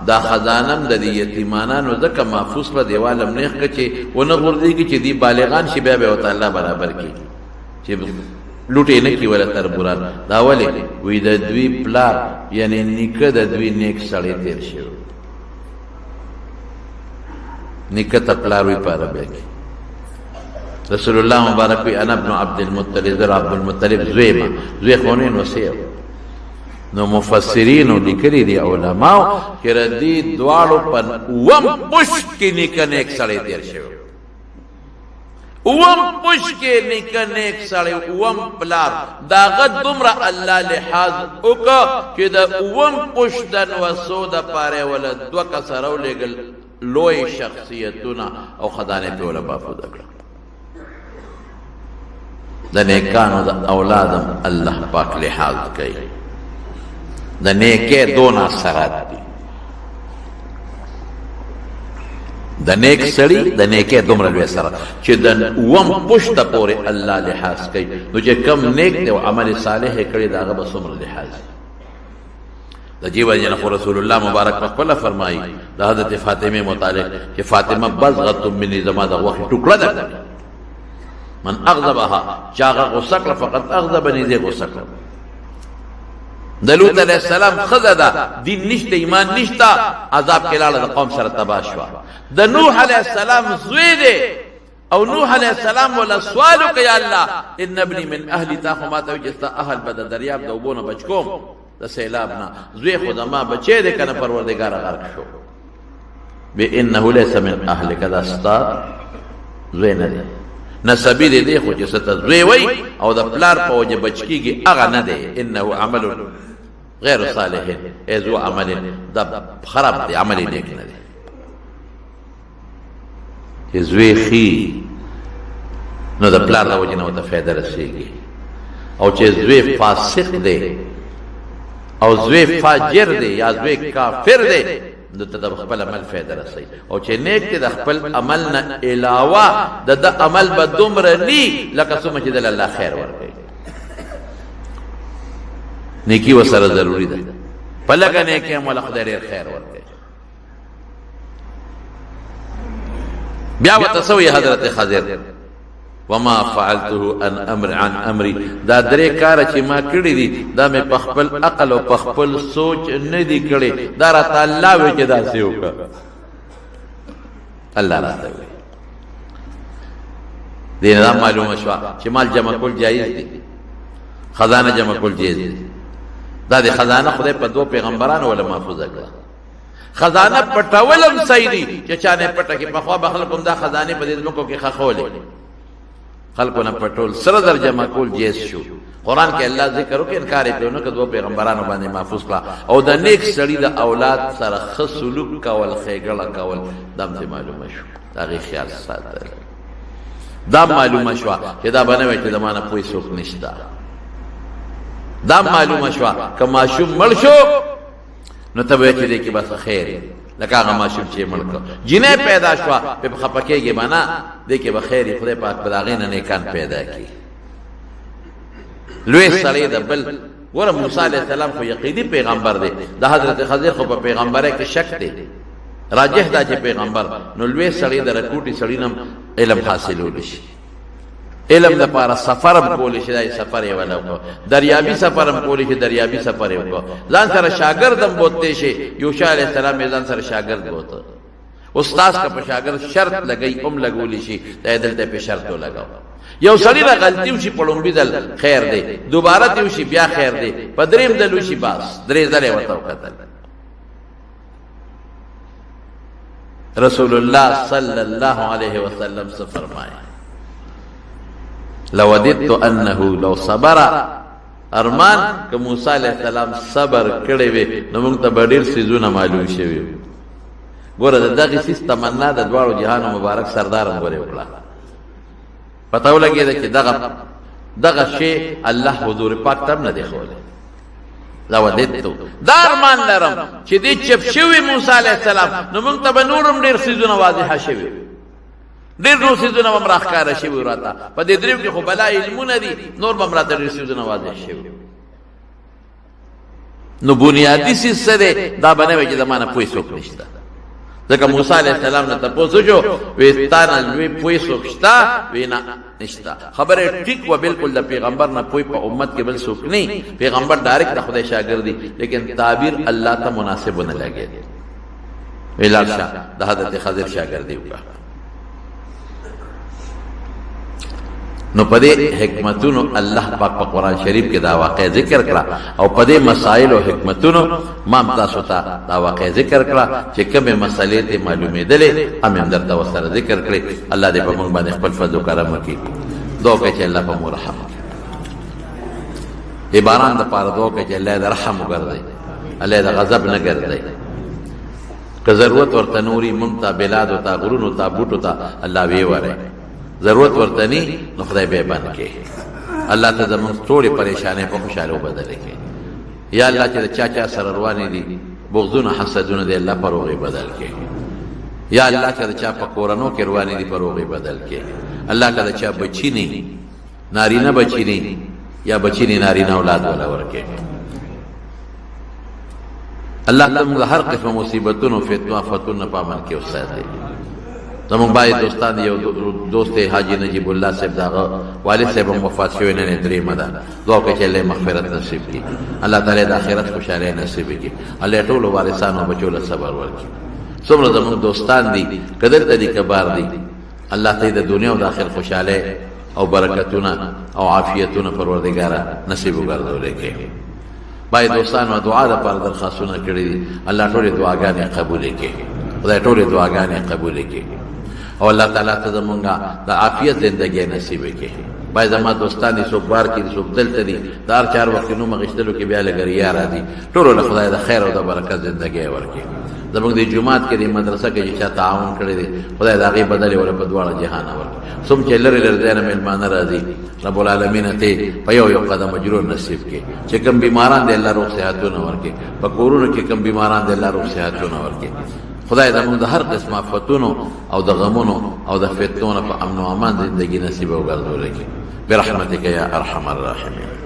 دا خزانم د دې یتیمانانو ځکه محفوظ په دیوال هم نیغ که چې ونه غورځېږي چې دی بالغان شي بیا به ورته الله برابر کړي چې لوټې نه کړي ولا تربوران دا ولې وی د دوی پلار یعنی نیکه د دوی نیک سړی تېر شوی نیکه ته پلار وی په عربی کې رسول الله مبارک وی انا ابن عبد المطلب زر عبد المطلب زوی زوی خونین وسیع نو مفسرینو لیکلي دي علماو چې ردي دواړو په اوم پشت کې نیکه نیک سړی تېر شوی اوم پشت کې نیکه نیک سړی اوم پلار د هغه دومره الله لحاظ وکړه چې د اوم پشت د نوسو دپاره یې وله دوه کسه راولېږل لوی شخصیتونه او خزانې پې وله محفوظه کړه د نیکانو د اولادم الله پاک لحاظ کوي د نیکۍ دون اثرات دي د نیک سړي د نیکۍ دومره لوی اثرات چې د اوم پشته پورې الله لحاظ کوي نو چې کم نیک دی او عمل صالح یې کړی د هغه به څومره لحاظ د دې وجې نه خو رسول الله مبارک په خپله فرمایي د حضرت فاطمې متعلق چې فاطمه بضغة مني زما د غوښې ټوکړه ده من اغضبها چې هغه غصه کړه فقط اغضبني زه غصه کړم د لوط علیه السلام ښځه ده دین نشته ایمان نشته عذاب کې لاړه د قوم سره تباه شوه د نوح علیه السلام زوی دی او نوح علیه السلام ولا سوال وکړه یا الله ان ابني من اهلي تا خو ما ته وایي چې ستا اهل به د دریاب د اوبو نه بچ کوم د سیلاب نه زوی خو زما بچی دی که نه پروردګاره غرق شو بانه لیس من اهلک دا ستا زوی نه دی نسبی دی دی خو چې ستا زوی وی او د پلار په وجه بچ کېږي هغه نه دی انه عمل غیر صالح ای ذو عمل دا خراب دی عمل نیک نه دی چې زوی ښي نو د پلار د وجې نه ورته فایده رسېږي او چې زوی فاسق دی او زوی فاجر دی یا زوی کافر دی نو ته د خپل عمل فایده رسوي او چې نیک دی د خپل عمل نه علاوه د عمل به دومره ني لکه څومره چې د الله خیر ورکوي نیکی وسره ضروری ده په لږه نیکي هم ولا خدای ډېر خیر ورکوي. بیا ورته څه وایي حضرت خضر وما فعلته عن امري دا درې کاره چې ما کړي دي دا مې په خپل عقل او په خپل سوچ نه دي کړي، دا راته الله وایي چې داسې وکړه. الله راته وایي دې نه معلومه شوه چې مال جمع کول جایز دي، خزانه جمع کول جایز دي. دا د خزانه خدای په دوه پیغمبرانو ولا محفوظه کړه. خزانه پټولم صحیح دي چې چا نه پټه کې پخوا به خلک هم دا خزانه په دې ځمکو کې خښولې، خلکو نه پټول سره در جمع کول جایز شو. قرآن کې الله ذکر وکړي انکار یې کړو نه که دوه پیغمبرانو باندې محفوظ کړه او د نیک سړي د اولاد سره ښه سلوک کول، ښېګړه کول، دا هم معلومه شو. د هغې خیال ساتل، دا معلومه شوه چې دا به نه وایي چې د ما نه پوه څوک نشته. دا معلومه شوه که ماشوم مړ شو نو ته به وایې چې دې کې بس خیر، لکه هغه ماشوم چې مړ کړ. جنۍ پیدا شوه پې په خفه کېږې به نه، دې کې به خیر وي، خدای پاک به د هغې نه نیکان پیدا کړي. لوی سړی د بل ګوره موسی علیه السلام خو یقیني پیغمبر دی، د حضرت خضر خو په پیغمبرۍ کې شک دی، راجح دا چې پیغمبر. نو لوی سړی د رکوټي سړي نه علم حاصلولی شي، علم د پاره سفر هم کولی شي، دا سفر یې ولا وکړو، دریابي سفر هم کولی شي، دریابي سفر یې وکړو، ځان سره شاګرد هم بوتلی شي. یوشع علیه السلام یې ځان سره شاګرد بوته. استاذ که په شاګرد شرط لګوي هم لګولی شي، دا یې دلته پې شرط ولګاو. یو سړي نه غلطي وشي په لومړي ځل خیر دی، دوباره دې وشي بیا خیر دی، په درېیم ځل وشي بس درې ځلې ورته وکتل. رسول الله صلی الله علیه وسلم سے فرمائے لوددت انه لو صبر، ارمان که موسی علیہ السلام صبر کړی وي نو موږ ته به ډېر څیزونه معلوم شوي. ګوره د دغې څیز تمنا د دواړو جهانو مبارک سردار هم ورې وکړه، پته ولګېده چې دغه شی الله حضور پاک ته هم نه دی ښولی. لوددت دا ارمان لرم چې دې چپ شوي موسی علیه السلام نو موږ ته به نور هم ډېر څیزونه واضحه شوي، ډېر نور څیزونه به هم راښکاره شوي راته. په دې دریو کې خو بلا علمونه دي، نور به هم راته ډېر څیزونه واضح شوي. نو بنیادي څیز څه دی؟ دا به نه وایي چې د ما نه پوه څوک نشته. ځکه موسی علیه السلام نه تپوس وشو، وایي تا نه لوی پوه څوک شته؟ وایي نه نشته. خبره ټیک و بالکل د پیغمبر نه پوه په امت کې بل څوک نه، پیغمبر ډایرکټ د خدای شاګرد دی، لیکن تعبیر الله ته مناسب ونه لګېد. وایي لاړ شه د حضرت خضر شاګردي وکړه. نو په دې حکمتونو الله پاک په قرآن شریف کې دا واقع ذکر کړه او په دې مسائل او حکمتونو ما هم تاسو ته دا واقع ذکر کړه چې کومې مسئلې ته معلومېدلې هم درته ورسره ذکر کړې. الله دې په موږ باندې خپل فضل و کرم وکړي. دعا کوئ چې الله په موږ رحم وکړي. د باران دپاره دعا کوئ چې الله د رحم وګرځوي، الله د غضب نه ګرځوي. که ضرورت ورته نوري موږ ته بلادو ته غرونو ته بوټو ته الله ویې وری، ضرورت ورته نی نو خدای به بند کړي. الله ته زموږ ټولې پریشانۍ په خوشحالو بدلې کړي. یا الله چې د چا سره روانې دي بغضونه حسدونه دی الله په روغې بدل کړي. یا الله چې د چا په کورنو کې روانې دي په روغې بدل کړي. الله که د چا بچي نه نارینه بچي نه یا بچي نه نارینه اولاد ولا ورکړي. الله ته موږ هر قسم مصیبتونو فتنو آفتونو په امن کې وساتي. زمونږ باید دوستان یو دوست حاجی نجیب الله صاحب داغه والد صاحب هم وفات شوی نن درېیمه ده. دعا وکړئ چې الله مغفرت نصیب کړي، الله تعالی د آخرت خوشحالۍ نصیب کړي، الله ټولو وارثانو او بچو له صبر ورکړي. څومره زمونږ دوستان دي که دلته دي که بار دي، الله ته د دنیا او د آخرت خوشحالۍ او برکتونه او عافیتونه پروردګاره نصیب وګرځولی کړي. باید دوستانو دعا دپاره درخواستونه کړي دي، الله ټولې دعاګانې قبولې کړي، خدای ټولې دعاګانې قبولې کړي او الله تعالی ته زمونږ د عافیت زندګۍ نصیب کړي. باید زما دوستان دي څوک بار کې دي څوک دلته دي، د هر چار وخت نوم اخیستلو کې بیا لګریا راځي. ټولو له خدای د خیر او د برکت زندګۍ ورکړي. زمونږ د جومات کې د مدرسه کې چې چا تعاون کړی دی خدای د هغې بدلې ور په دواړه جهانه ورکړي. څوم چې لرې لرې ځای نه مېلمانه راځي رب العالمین ته په یو قدم اجر نصیب کړي. چې کوم بیماران دی الله روغ صحتونه ورکړي، په کورونو کې کوم بیماران دی الله روغ صحتونه ورکړي. خدای زموږ د هر قسم آفتونو او د غمونو او د فتنو په امن او امان زندگی نصیب وګرځولی کړي برحمتک یا ارحم الراحمین.